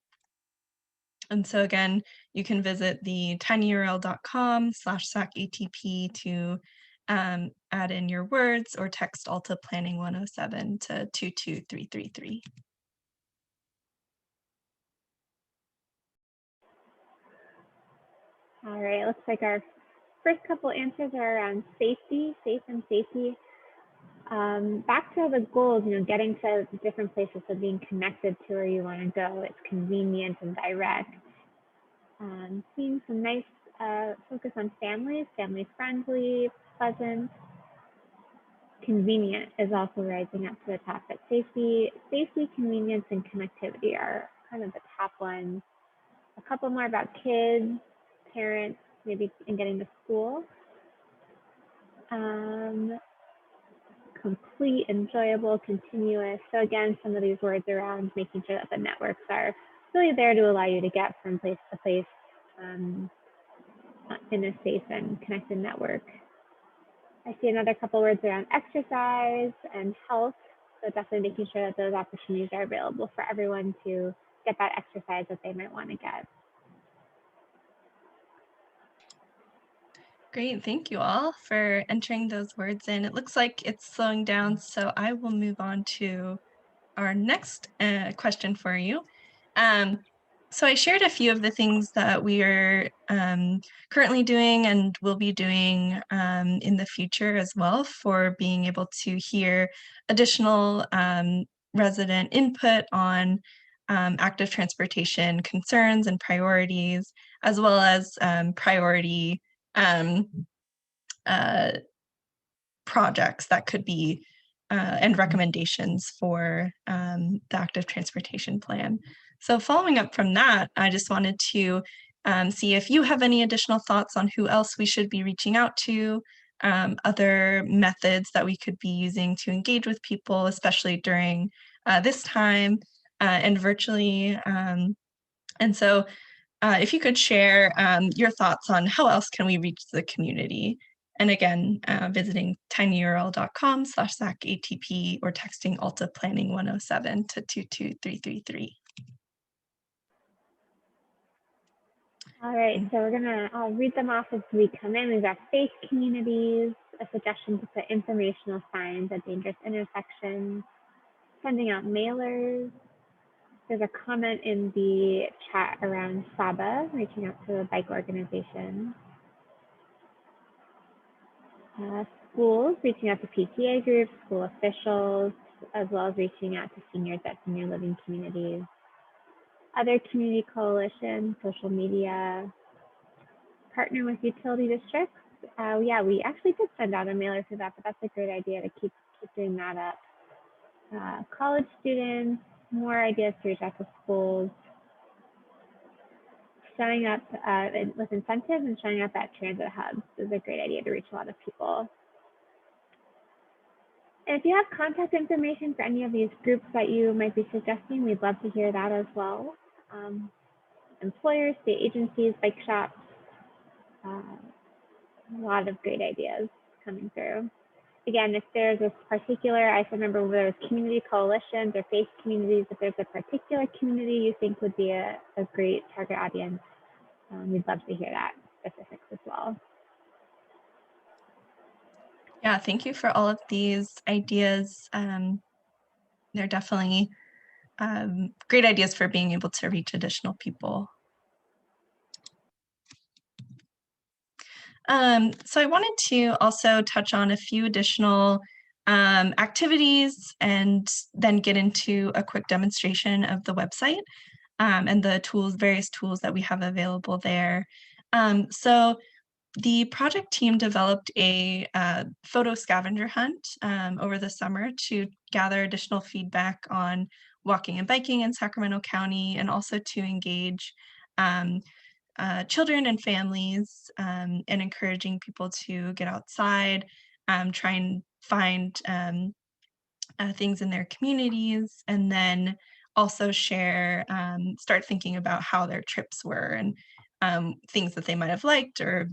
And so again, you can visit the tinyurl.com/SacATP to add in your words or text ALTA Planning 107 to 22333. All right, looks like our first couple answers are around safety, safe and safety. Back to the goals, getting to different places, so being connected to where you want to go. It's convenient and direct. Seeing some nice focus on families, family friendly, pleasant. Convenient is also rising up to the top, but safety, convenience, and connectivity are kind of the top ones. A couple more about kids, parents, maybe in getting to school. Complete, enjoyable, continuous. So again, some of these words around making sure that the networks are really there to allow you to get from place to place in a safe and connected network. I see another couple words around exercise and health. So definitely making sure that those opportunities are available for everyone to get that exercise that they might want to get. Great, thank you all for entering those words in. It looks like it's slowing down, so I will move on to our next question for you. So I shared a few of the things that we are currently doing and will be doing in the future as well for being able to hear additional resident input on active transportation concerns and priorities, as well as priority projects that could be and recommendations for the active transportation plan. So following up from that, I just wanted to see if you have any additional thoughts on who else we should be reaching out to, other methods that we could be using to engage with people, especially during this time and virtually. And so if you could share your thoughts on how else can we reach the community. And again, visiting tinyurl.com/SacATP or texting ALTA Planning 107 to 22333. All right, so I'll read them off as we come in. We've got faith communities, a suggestion to put informational signs at dangerous intersections, sending out mailers. There's a comment in the chat around SABA, reaching out to a bike organization. Schools, reaching out to PTA groups, school officials, as well as reaching out to seniors at senior living communities. Other community coalitions, social media, partner with utility districts. Yeah, we actually did send out a mailer to that, but that's a great idea to keep doing that up. College students, more ideas to reach out to schools. Showing up with incentives and showing up at transit hubs is a great idea to reach a lot of people. And if you have contact information for any of these groups that you might be suggesting, we'd love to hear that as well. Employers, state agencies, bike shops, a lot of great ideas coming through. Again, if there's a particular, I remember whether it's community coalitions or faith communities, if there's a particular community you think would be a great target audience, we'd love to hear that specifics as well. Yeah, thank you for all of these ideas. They're definitely great ideas for being able to reach additional people. So I wanted to also touch on a few additional activities and then get into a quick demonstration of the website and the tools, various tools that we have available there. So the project team developed a photo scavenger hunt over the summer to gather additional feedback on walking and biking in Sacramento County, and also to engage children and families, and encouraging people to get outside, try and find things in their communities, and then also share, start thinking about how their trips were and things that they might have liked or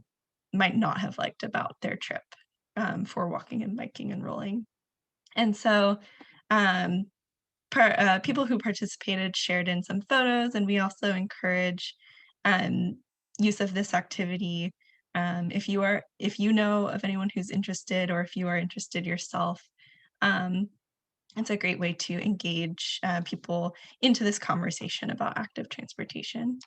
might not have liked about their trip for walking and biking and rolling. And so people who participated shared in some photos, and we also encourage use of this activity. If you know of anyone who's interested, or if you are interested yourself, it's a great way to engage people into this conversation about active transportation.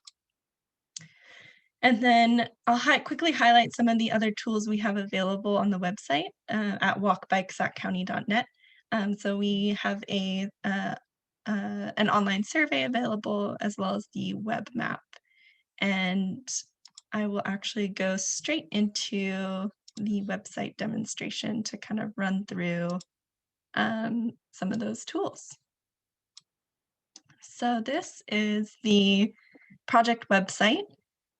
And then I'll quickly highlight some of the other tools we have available on the website at walkbikesaccounty.net. So we have an online survey available, as well as the web map. And I will actually go straight into the website demonstration to kind of run through some of those tools. So this is the project website.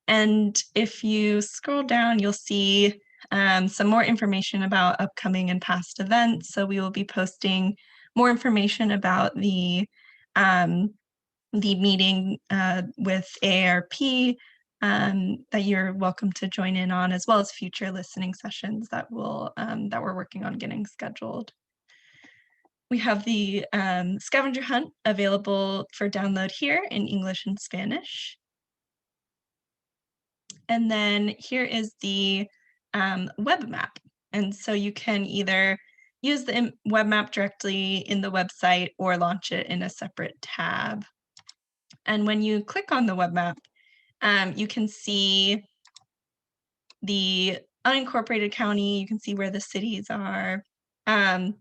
And if you scroll down, you'll see some more information about upcoming and past events. So we will be posting more information about the meeting with AARP that you're welcome to join in on, as well as future listening sessions that we're working on getting scheduled. We have the scavenger hunt available for download here in English and Spanish. And then here is the web map. And so you can either use the web map directly in the website or launch it in a separate tab. And when you click on the web map, you can see the unincorporated county, you can see where the cities are. And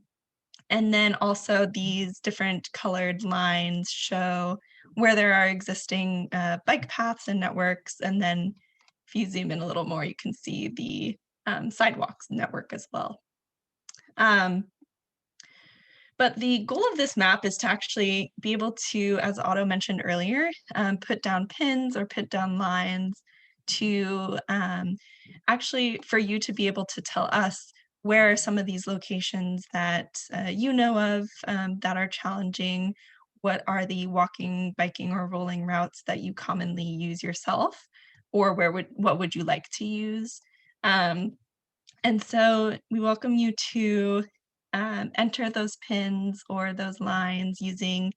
then also these different colored lines show where there are existing bike paths and networks. And then if you zoom in a little more, you can see the sidewalks network as well. But the goal of this map is to actually be able to, as Otto mentioned earlier, put down pins or put down lines to actually for you to be able to tell us where are some of these locations that you know of that are challenging. What are the walking, biking, or rolling routes that you commonly use yourself, or what would you like to use? And so we welcome you to enter those pins or those lines using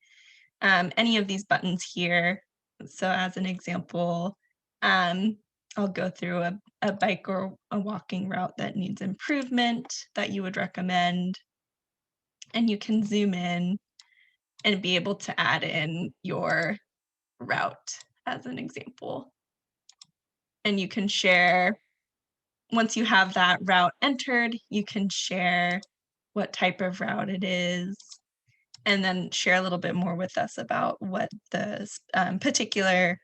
any of these buttons here. So as an example, I'll go through a bike or a walking route that needs improvement that you would recommend. And you can zoom in and be able to add in your route as an example. And you can share, once you have that route entered, you can share what type of route it is, and then share a little bit more with us about what the particular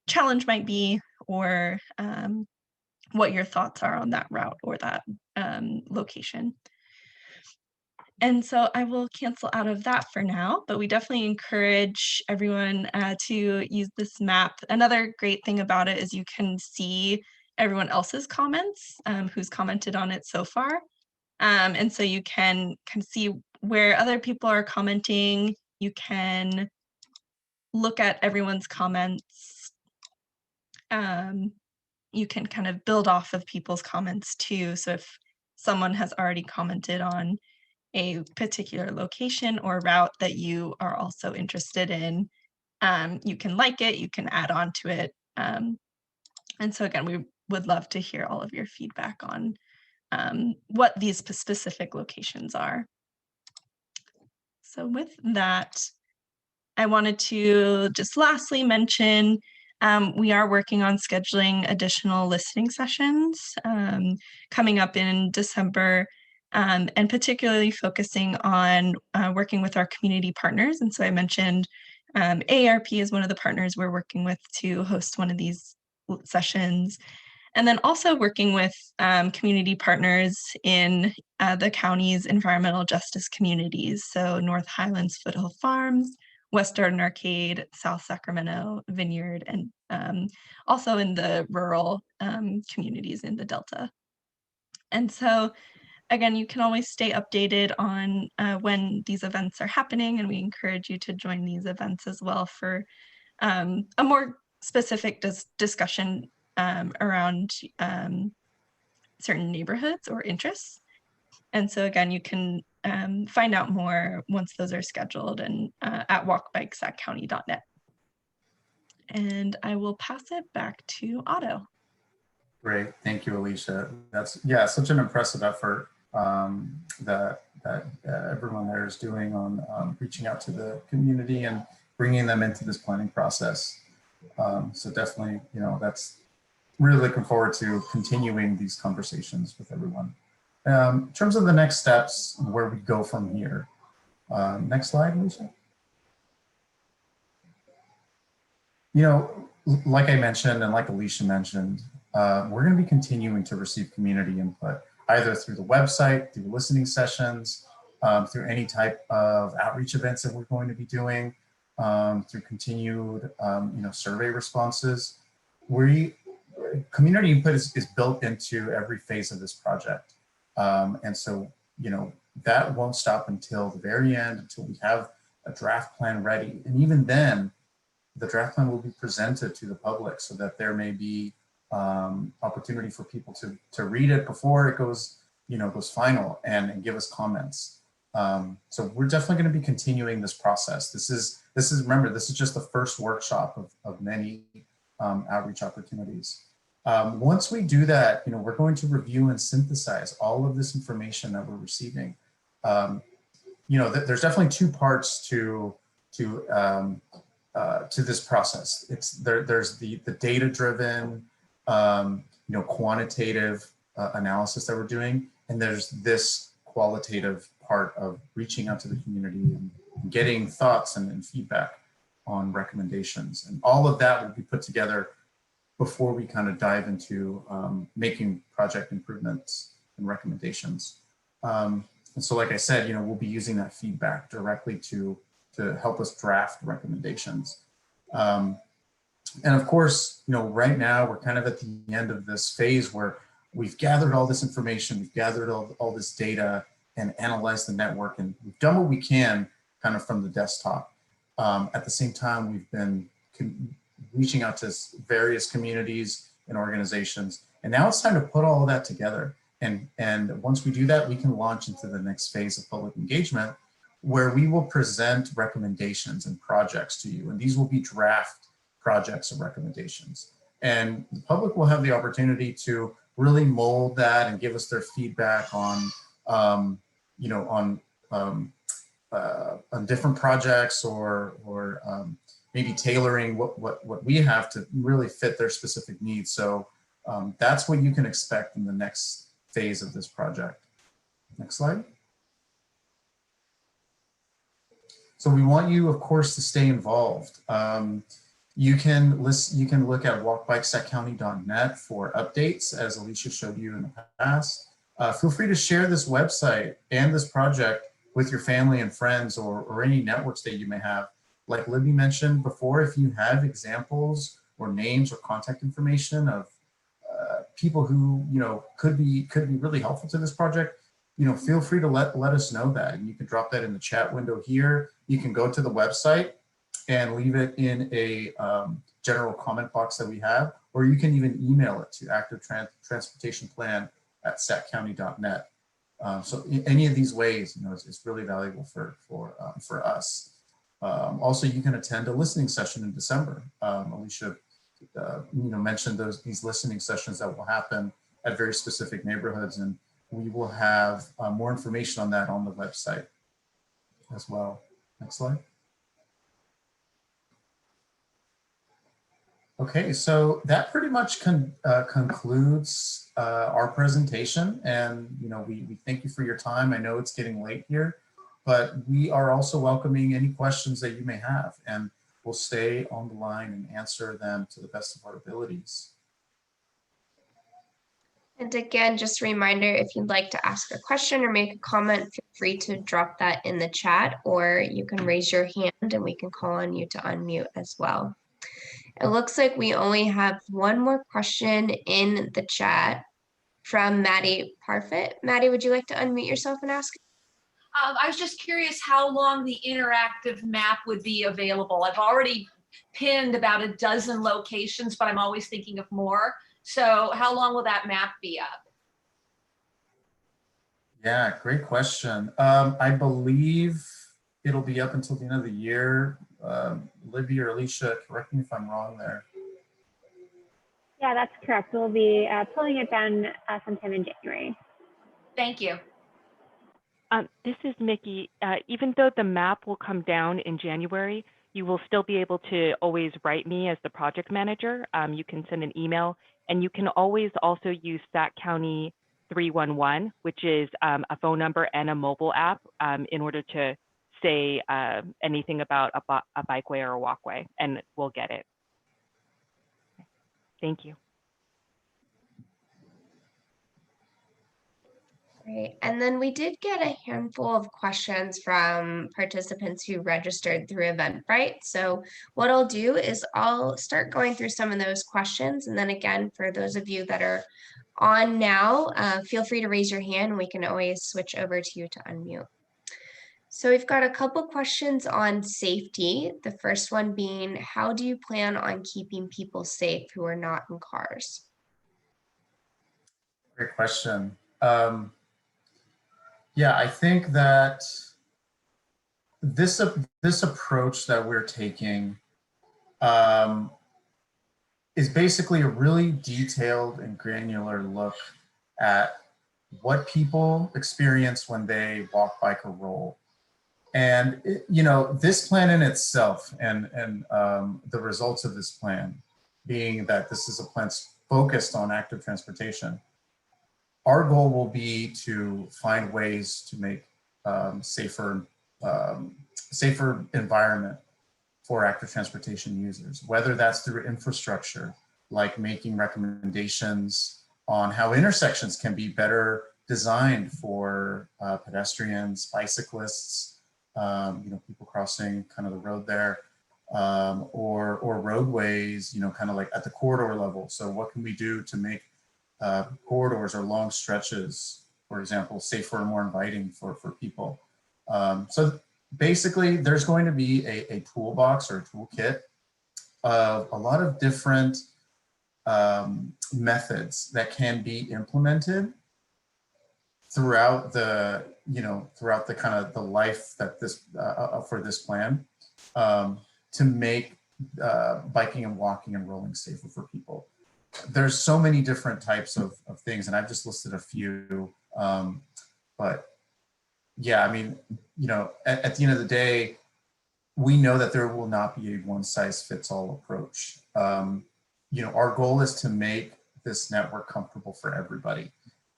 challenge might be, or what your thoughts are on that route or that location. And so I will cancel out of that for now, but we definitely encourage everyone to use this map. Another great thing about it is you can see everyone else's comments, who's commented on it so far. And so you can see where other people are commenting. You can look at everyone's comments. You can kind of build off of people's comments too. So if someone has already commented on a particular location or route that you are also interested in, you can like it, you can add on to it. And so again, we would love to hear all of your feedback on what these specific locations are. So with that, I wanted to just lastly mention We are working on scheduling additional listening sessions coming up in December, and particularly focusing on working with our community partners. And so I mentioned AARP is one of the partners we're working with to host one of these sessions. And then also working with community partners in the county's environmental justice communities. So North Highlands Foothill Farms, West Garden Arcade, South Sacramento Vineyard, and also in the rural communities in the Delta. And so again, you can always stay updated on when these events are happening, and we encourage you to join these events as well for a more specific discussion around certain neighborhoods or interests. And so again, you can find out more once those are scheduled and at walkbikesatcounty.net. And I will pass it back to Otto. Great, thank you, Alicia. That's, yeah, such an impressive effort that everyone there is doing on reaching out to the community and bringing them into this planning process. So definitely, you know, that's really looking forward to continuing these conversations with everyone. In terms of the next steps, where we go from here. Next slide, Alicia. You know, like I mentioned, and like Alicia mentioned, we're going to be continuing to receive community input, either through the website, through listening sessions, through any type of outreach events that we're going to be doing, through continued, you know, survey responses. Community input is built into every phase of this project. And so, you know, that won't stop until the very end, until we have a draft plan ready. And even then, the draft plan will be presented to the public so that there may be opportunity for people to read it before it goes, you know, goes final and give us comments. So we're definitely going to be continuing this process. This is remember, this is just the first workshop of many outreach opportunities. Once we do that, you know, we're going to review and synthesize all of this information that we're receiving. You know, there's definitely two parts to this process. There's the data-driven, you know, quantitative analysis that we're doing, and there's this qualitative part of reaching out to the community and getting thoughts and feedback on recommendations. And all of that will be put together before we kind of dive into making project improvements and recommendations. And so, like I said, you know, we'll be using that feedback directly to help us draft recommendations. And of course, you know, right now we're kind of at the end of this phase where we've gathered all this information, we've gathered all this data and analyzed the network, and we've done what we can kind of from the desktop. At the same time, we've been reaching out to various communities and organizations. And now it's time to put all of that together. And once we do that, we can launch into the next phase of public engagement, where we will present recommendations and projects to you. And these will be draft projects and recommendations. And the public will have the opportunity to really mold that and give us their feedback on, you know, on different projects or maybe tailoring what we have to really fit their specific needs. So that's what you can expect in the next phase of this project. Next slide. So we want you, of course, to stay involved. You can look at walkbikesatcounty.net for updates, as Alicia showed you in the past. Feel free to share this website and this project with your family and friends or any networks that you may have. Like Libby mentioned before, if you have examples or names or contact information of people who, you know, could be really helpful to this project, you know, feel free to let us know that. And you can drop that in the chat window here. You can go to the website and leave it in a general comment box that we have, or you can even email it to activetransportationplan@saccounty.net. So in any of these ways, you know, it's really valuable for us. Also, you can attend a listening session in December. Alicia, you know, mentioned these listening sessions that will happen at very specific neighborhoods, and we will have more information on that on the website as well. Next slide. Okay, so that pretty much concludes our presentation, and we thank you for your time. I know it's getting late here, but we are also welcoming any questions that you may have, and we'll stay on the line and answer them to the best of our abilities. And again, just a reminder, if you'd like to ask a question or make a comment, feel free to drop that in the chat, or you can raise your hand and we can call on you to unmute as well. It looks like we only have one more question in the chat from Maddie Parfit. Maddie, would you like to unmute yourself and ask? I was just curious how long the interactive map would be available. I've already pinned about a dozen locations, but I'm always thinking of more. So how long will that map be up? Yeah, great question. I believe it'll be up until the end of the year. Libby or Alicia, correct me if I'm wrong there. Yeah, that's correct. We'll be pulling it down sometime in January. Thank you. This is Mickey. Even though the map will come down in January, you will still be able to always write me as the project manager. You can send an email, and you can always also use Sac County 311, which is a phone number and a mobile app in order to say anything about a bikeway or a walkway, and we'll get it. Thank you. Great. And then we did get a handful of questions from participants who registered through Eventbrite. So what I'll do is I'll start going through some of those questions. And then again, for those of you that are on now, feel free to raise your hand and we can always switch over to you to unmute. So we've got a couple questions on safety. The first one being, how do you plan on keeping people safe who are not in cars? Great question. Yeah, I think that this approach that we're taking is basically a really detailed and granular look at what people experience when they walk, bike, or roll. And this plan in itself and the results of this plan, being that this is a plan focused on active transportation, our goal will be to find ways to make safer environment for active transportation users, whether that's through infrastructure, like making recommendations on how intersections can be better designed for pedestrians, bicyclists, people crossing kind of the road there, or roadways, kind of like at the corridor level. So what can we do to make corridors or long stretches, for example, safer and more inviting for people? So basically, there's going to be a toolbox or a toolkit of a lot of different methods that can be implemented throughout the kind of the life that this for this plan to make biking and walking and rolling safer for people. There's so many different types of things, and I've just listed a few. But yeah, I mean, at the end of the day, we know that there will not be a one-size-fits-all approach. Our goal is to make this network comfortable for everybody.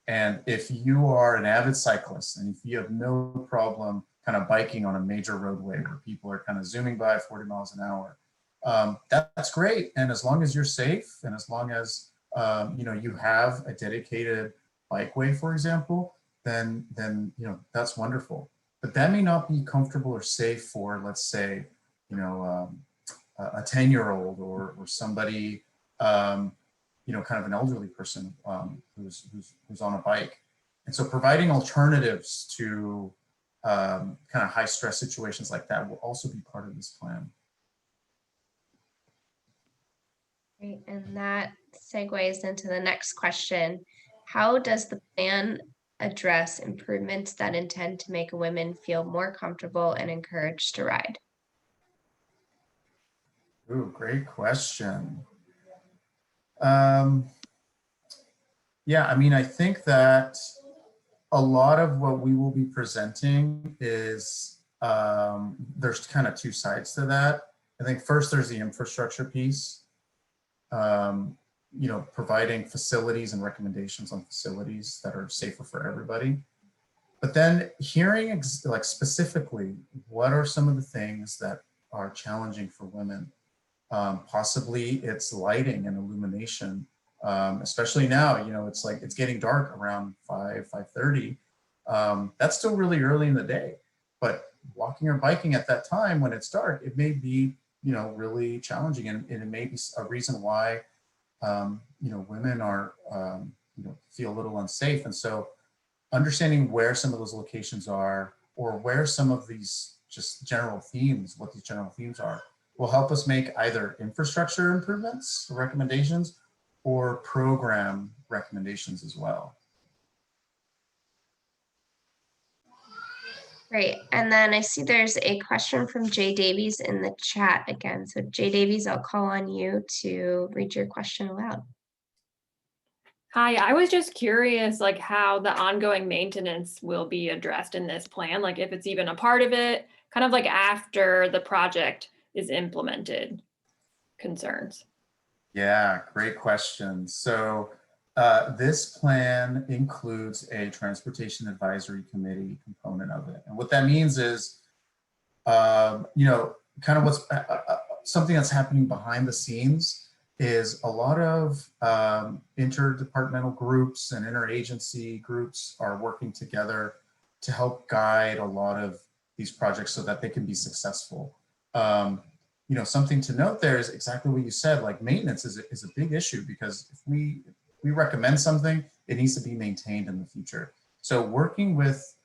And if you are an avid cyclist and if you have no problem kind of biking on a major roadway where people are kind of zooming by 40 miles an hour, that's great. And as long as you're safe and as long as you have a dedicated bikeway, for example, then that's wonderful. But that may not be comfortable or safe for, let's say, a 10-year-old or somebody, kind of an elderly person who's on a bike. And so providing alternatives to kind of high stress situations like that will also be part of this plan. Great, and that segues into the next question. How does the plan address improvements that intend to make women feel more comfortable and encouraged to ride? Ooh, great question. Yeah, I mean, I think that a lot of what we will be presenting is, there's kind of two sides to that. I think first there's the infrastructure piece. you know, providing facilities and recommendations on facilities that are safer for everybody. But then hearing like specifically, what are some of the things that are challenging for women? Possibly it's lighting and illumination, especially now, you know, it's like, it's getting dark around 5:30. That's still really early in the day, but walking or biking at that time when it's dark, it may be, you know, really challenging, and it may be a reason why, you know, women are, you know, feel a little unsafe. And so understanding where some of those locations are, or where some of these just general themes, what these general themes are, will help us make either infrastructure improvements, recommendations, or program recommendations as well. Great. And then I see there's a question from Jay Davies in the chat again. So Jay Davies, I'll call on you to read your question aloud. Hi, I was just curious, like how the ongoing maintenance will be addressed in this plan, like if it's even a part of it, kind of like after the project is implemented. Concerns. Yeah, great question. So this plan includes a transportation advisory committee component of it. And what that means is, you know, kind of what's something that's happening behind the scenes is a lot of interdepartmental groups and interagency groups are working together to help guide a lot of these projects so that they can be successful. You know, something to note there is exactly what you said, like maintenance is a big issue, because if we recommend something, it needs to be maintained in the future. So working with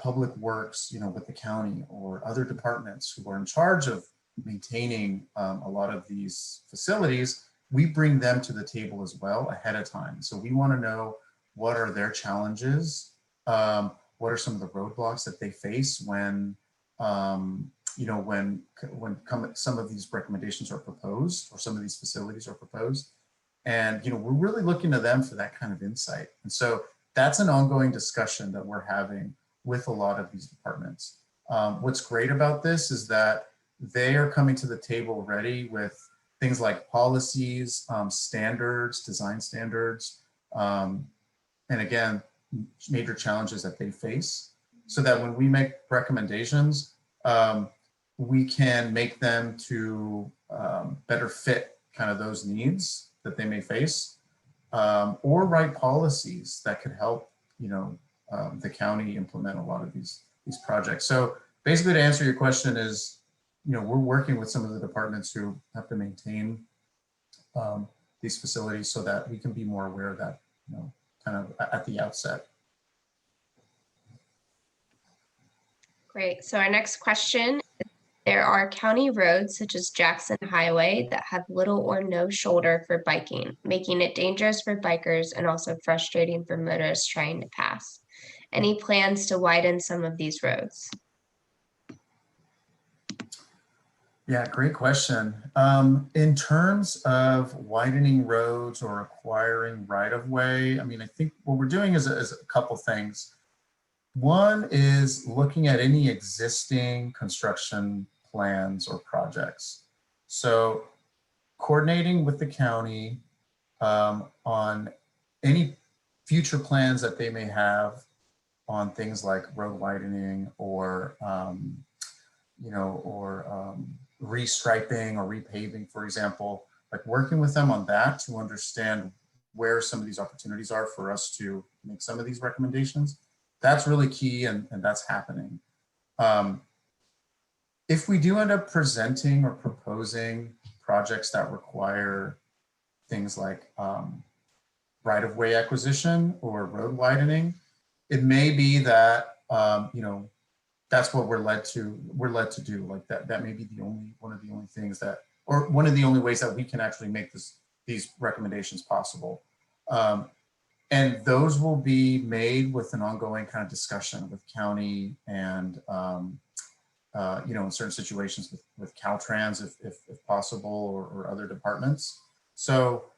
public works, you know, with the county or other departments who are in charge of maintaining a lot of these facilities, we bring them to the table as well ahead of time. So we want to know what are their challenges, what are some of the roadblocks that they face when, you know, when some of these recommendations are proposed, or some of these facilities are proposed. And, you know, we're really looking to them for that kind of insight. And so that's an ongoing discussion that we're having with a lot of these departments. What's great about this is that they are coming to the table ready with things like policies, standards, design standards, and again, major challenges that they face, so that when we make recommendations, we can make them to better fit kind of those needs that they may face, or write policies that could help, you know, the county implement a lot of these projects. So basically, to answer your question is, you know, we're working with some of the departments who have to maintain these facilities so that we can be more aware of that, you know, kind of at the outset. Great. So our next question, there are county roads such as Jackson Highway that have little or no shoulder for biking, making it dangerous for bikers and also frustrating for motorists trying to pass. Any plans to widen some of these roads? Yeah, great question. In terms of widening roads or acquiring right-of-way, I mean, I think what we're doing is a couple things. One is looking at any existing construction plans or projects. So coordinating with the county on any future plans that they may have on things like road widening or, you know, or restriping or repaving, for example, like working with them on that to understand where some of these opportunities are for us to make some of these recommendations. That's really key, and that's happening. If we do end up presenting or proposing projects that require things like right-of-way acquisition or road widening, it may be that, you know, that's what we're led to do. Like that may be one of the only things that, or one of the only ways that we can actually make these recommendations possible. And those will be made with an ongoing kind of discussion with county and, you know, in certain situations with Caltrans, if possible, or other departments. So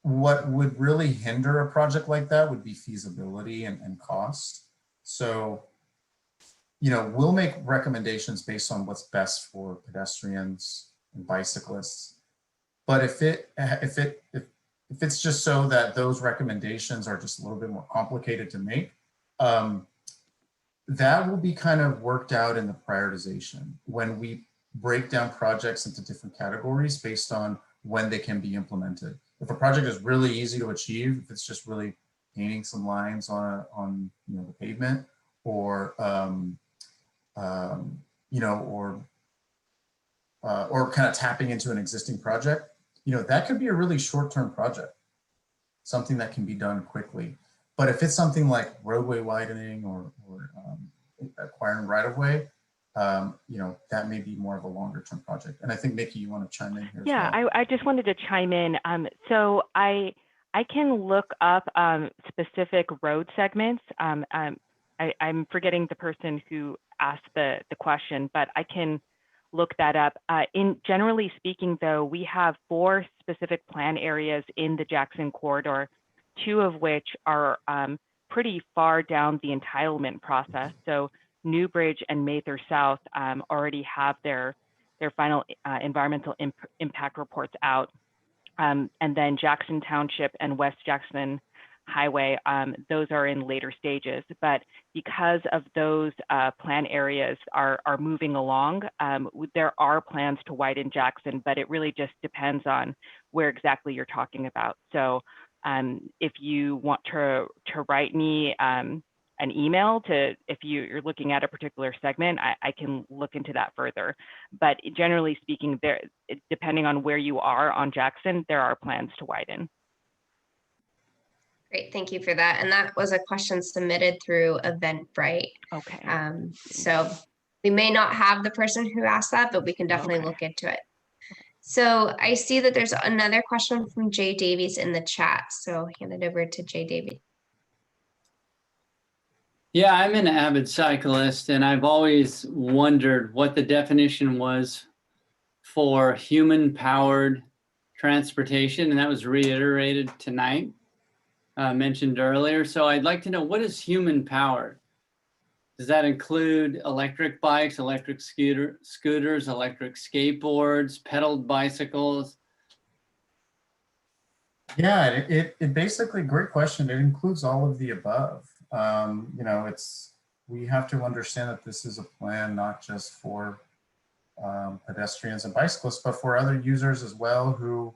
what would really hinder a project like that would be feasibility and cost. So, you know, we'll make recommendations based on what's best for pedestrians and bicyclists. But if it's just so that those recommendations are just a little bit more complicated to make, that will be kind of worked out in the prioritization when we break down projects into different categories based on when they can be implemented. If a project is really easy to achieve, if it's just really painting some lines on the pavement, or or kind of tapping into an existing project, that could be a really short-term project, something that can be done quickly. But if it's something like roadway widening or acquiring right-of-way, that may be more of a longer-term project. And I think, Nikki, you want to chime in here as well. I just wanted to chime in. So I can look up specific road segments. I'm forgetting the person who asked the question, but I can look that up. Generally speaking, though, we have 4 specific plan areas in the Jackson corridor, 2 of which are pretty far down the entitlement process. So Newbridge and Mather South already have their final environmental impact reports out. And then Jackson Township and West Jackson Highway, those are in later stages. But because of those plan areas are moving along, there are plans to widen Jackson, but it really just depends on where exactly you're talking about. So if you want to write me an email if you're looking at a particular segment, I can look into that further. But generally speaking, depending on where you are on Jackson, there are plans to widen. Great, thank you for that. And that was a question submitted through Eventbrite. Okay. So we may not have the person who asked that, but we can definitely look into it. So I see that there's another question from Jay Davies in the chat. So I'll hand it over to Jay Davies. Yeah, I'm an avid cyclist, and I've always wondered what the definition was for human-powered transportation, and that was reiterated tonight, mentioned earlier. So I'd like to know, what is human-powered? Does that include electric bikes, electric scooters, electric skateboards, pedaled bicycles? Yeah, it basically, great question. It includes all of the above. We have to understand that this is a plan not just for pedestrians and bicyclists, but for other users as well who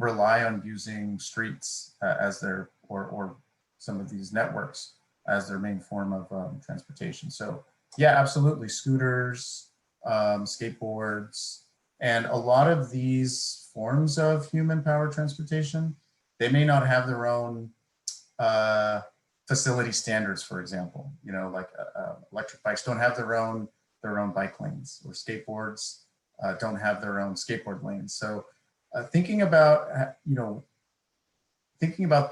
rely on using streets as their, or some of these networks as their main form of transportation. So yeah, absolutely. Scooters, skateboards, and a lot of these forms of human-powered transportation, they may not have their own facility standards, for example. Like electric bikes don't have their own bike lanes, or skateboards don't have their own skateboard lanes. So thinking about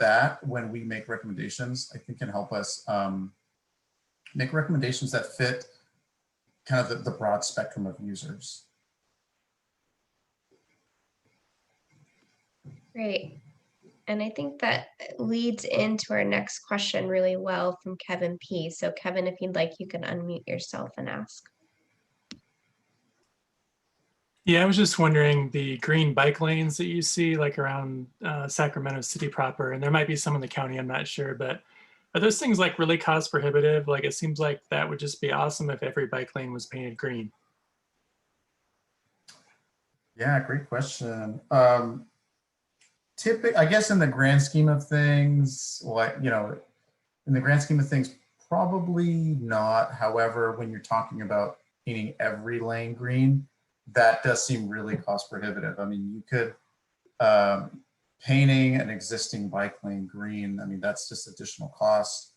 that when we make recommendations, I think can help us make recommendations that fit kind of the broad spectrum of users. Great. And I think that leads into our next question really well from Kevin P. So Kevin, if you'd like, you can unmute yourself and ask. Yeah, I was just wondering, the green bike lanes that you see like around Sacramento City proper, and there might be some in the county, I'm not sure, but are those things like really cost prohibitive? Like, it seems like that would just be awesome if every bike lane was painted green. Yeah, great question. I guess in the grand scheme of things, in the grand scheme of things, probably not. However, when you're talking about painting every lane green, that does seem really cost prohibitive. I mean, you could, painting an existing bike lane green, I mean, that's just additional cost.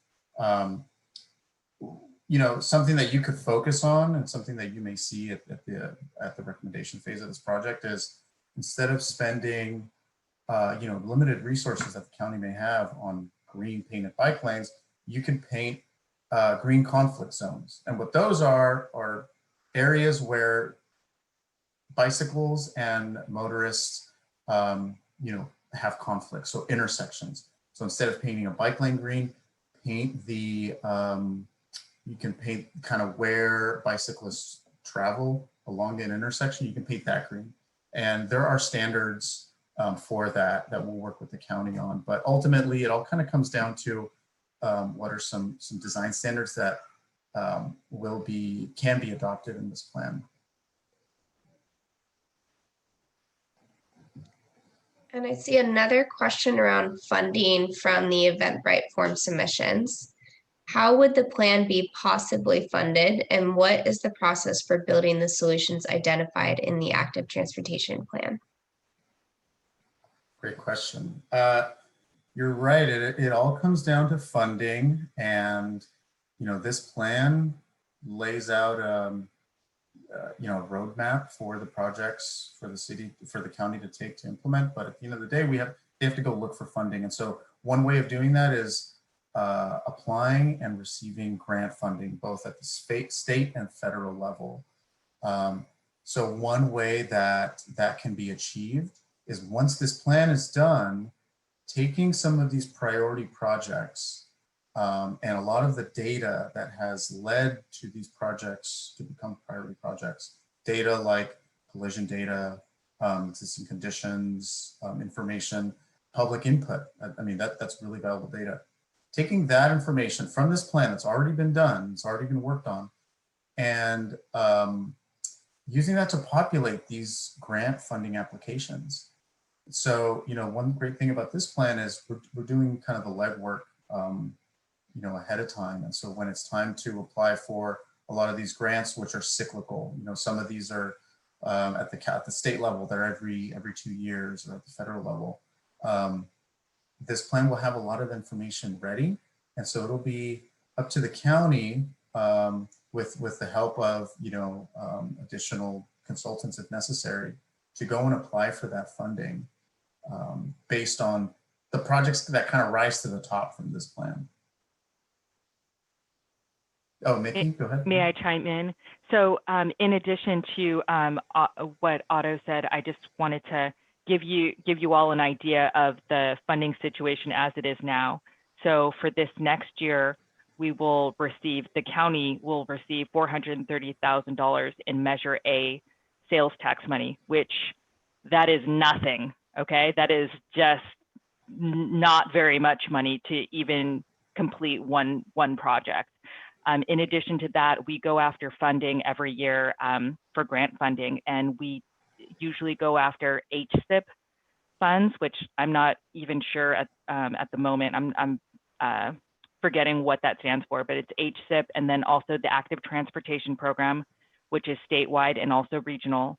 Something that you could focus on, and something that you may see at the recommendation phase of this project is, instead of spending limited resources that the county may have on green painted bike lanes, you can paint green conflict zones. And what those are areas where bicycles and motorists, have conflicts, so intersections. So instead of painting a bike lane green, paint you can paint kind of where bicyclists travel along an intersection, you can paint that green. And there are standards for that we'll work with the county on. But ultimately, it all kind of comes down to what are some design standards that can be adopted in this plan. And I see another question around funding from the Eventbrite form submissions. How would the plan be possibly funded, and what is the process for building the solutions identified in the active transportation plan? Great question. You're right. It all comes down to funding, and this plan lays out a roadmap for the projects for the city, for the county to take to implement. But at the end of the day, they have to go look for funding, and so one way of doing that is applying and receiving grant funding, both at the state and federal level. So one way that can be achieved is, once this plan is done, taking some of these priority projects and a lot of the data that has led to these projects to become priority projects, data like collision data, existing conditions, information, public input. I mean, that's really valuable data. Taking that information from this plan that's already been done, it's already been worked on, and using that to populate these grant funding applications. So, one great thing about this plan is we're doing kind of the legwork, ahead of time. And so when it's time to apply for a lot of these grants, which are cyclical, some of these are at the state level, they're every 2 years, or at the federal level. This plan will have a lot of information ready. And so it'll be up to the county with the help of, additional consultants if necessary, to go and apply for that funding based on the projects that kind of rise to the top from this plan. Oh, Mickey, go ahead. May I chime in? So in addition to what Otto said, I just wanted to give you all an idea of the funding situation as it is now. So for this next year, the county will receive $430,000 in Measure A sales tax money, which that is nothing, okay? That is just not very much money to even complete one project. In addition to that, we go after funding every year for grant funding, and we usually go after HSIP funds, which I'm not even sure at the moment. I'm forgetting what that stands for, but it's HSIP, and then also the Active Transportation Program, which is statewide and also regional.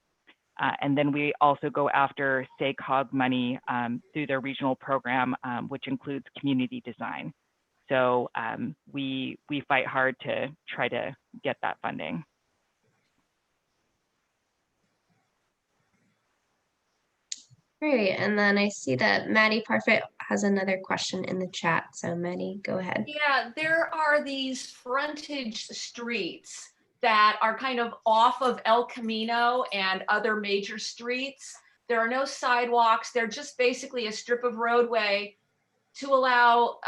And then we also go after SACOG money through their regional program, which includes community design. So we fight hard to try to get that funding. Great, and then I see that Maddie Parfit has another question in the chat. So Maddie, go ahead. Yeah, there are these frontage streets that are kind of off of El Camino and other major streets. There are no sidewalks. They're just basically a strip of roadway to allow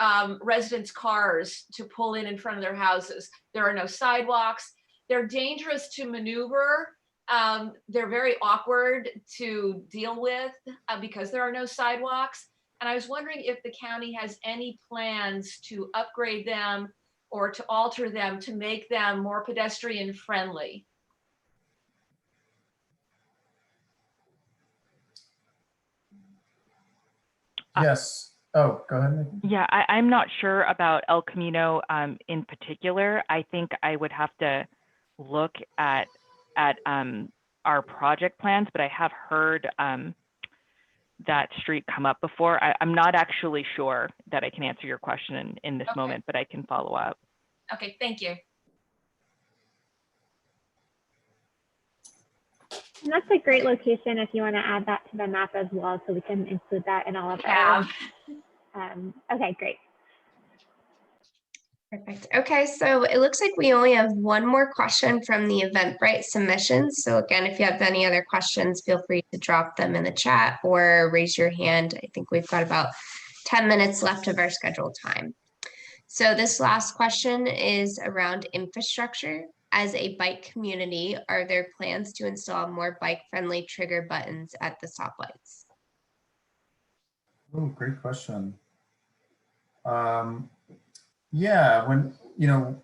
residents' cars to pull in front of their houses. There are no sidewalks. They're dangerous to maneuver. They're very awkward to deal with because there are no sidewalks. And I was wondering if the county has any plans to upgrade them or to alter them to make them more pedestrian friendly. Yes. Oh, go ahead, Nikki. Yeah, I'm not sure about El Camino in particular. I think I would have to look at our project plans, but I have heard that street come up before. I'm not actually sure that I can answer your question in this moment, but I can follow up. Okay, thank you. And that's a great location if you want to add that to the map as well, so we can include that in all of our. Okay, great. Perfect. Okay, so it looks like we only have one more question from the Eventbrite submissions. So again, if you have any other questions, feel free to drop them in the chat or raise your hand. I think we've got about 10 minutes left of our scheduled time. So this last question is around infrastructure. as a bike community, are there plans to install more bike-friendly trigger buttons at the stoplights? Oh, great question. Yeah, when, you know,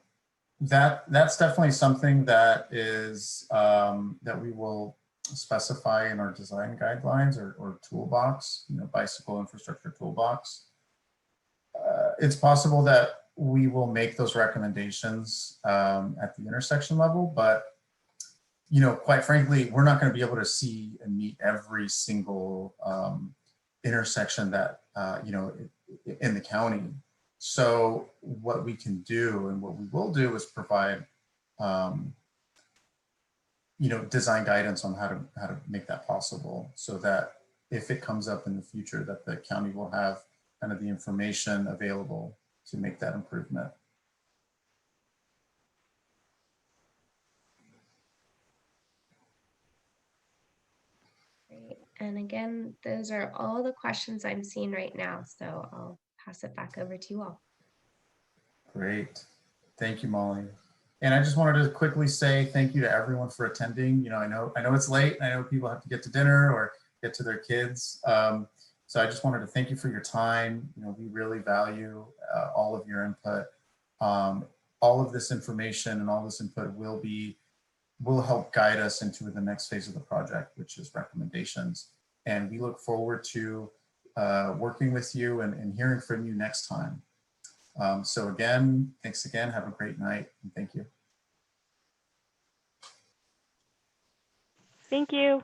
that's definitely something that is, that we will specify in our design guidelines or toolbox, you know, bicycle infrastructure toolbox. It's possible that we will make those recommendations at the intersection level, but you know, quite frankly, we're not going to be able to see and meet every single intersection that you know, in the county. So what we can do and what we will do is provide you know, design guidance on how to make that possible, so that if it comes up in the future, that the county will have kind of the information available to make that improvement. Great. And again, those are all the questions I'm seeing right now. So I'll pass it back over to you all. Great. Thank you, Molly. And I just wanted to quickly say thank you to everyone for attending. You know, I know it's late. I know people have to get to dinner or get to their kids. So I just wanted to thank you for your time. You know, we really value all of your input. All of this information and all this input will help guide us into the next phase of the project, which is recommendations. And we look forward to working with you and hearing from you next time. So again, thanks again. Have a great night and thank you. Thank you.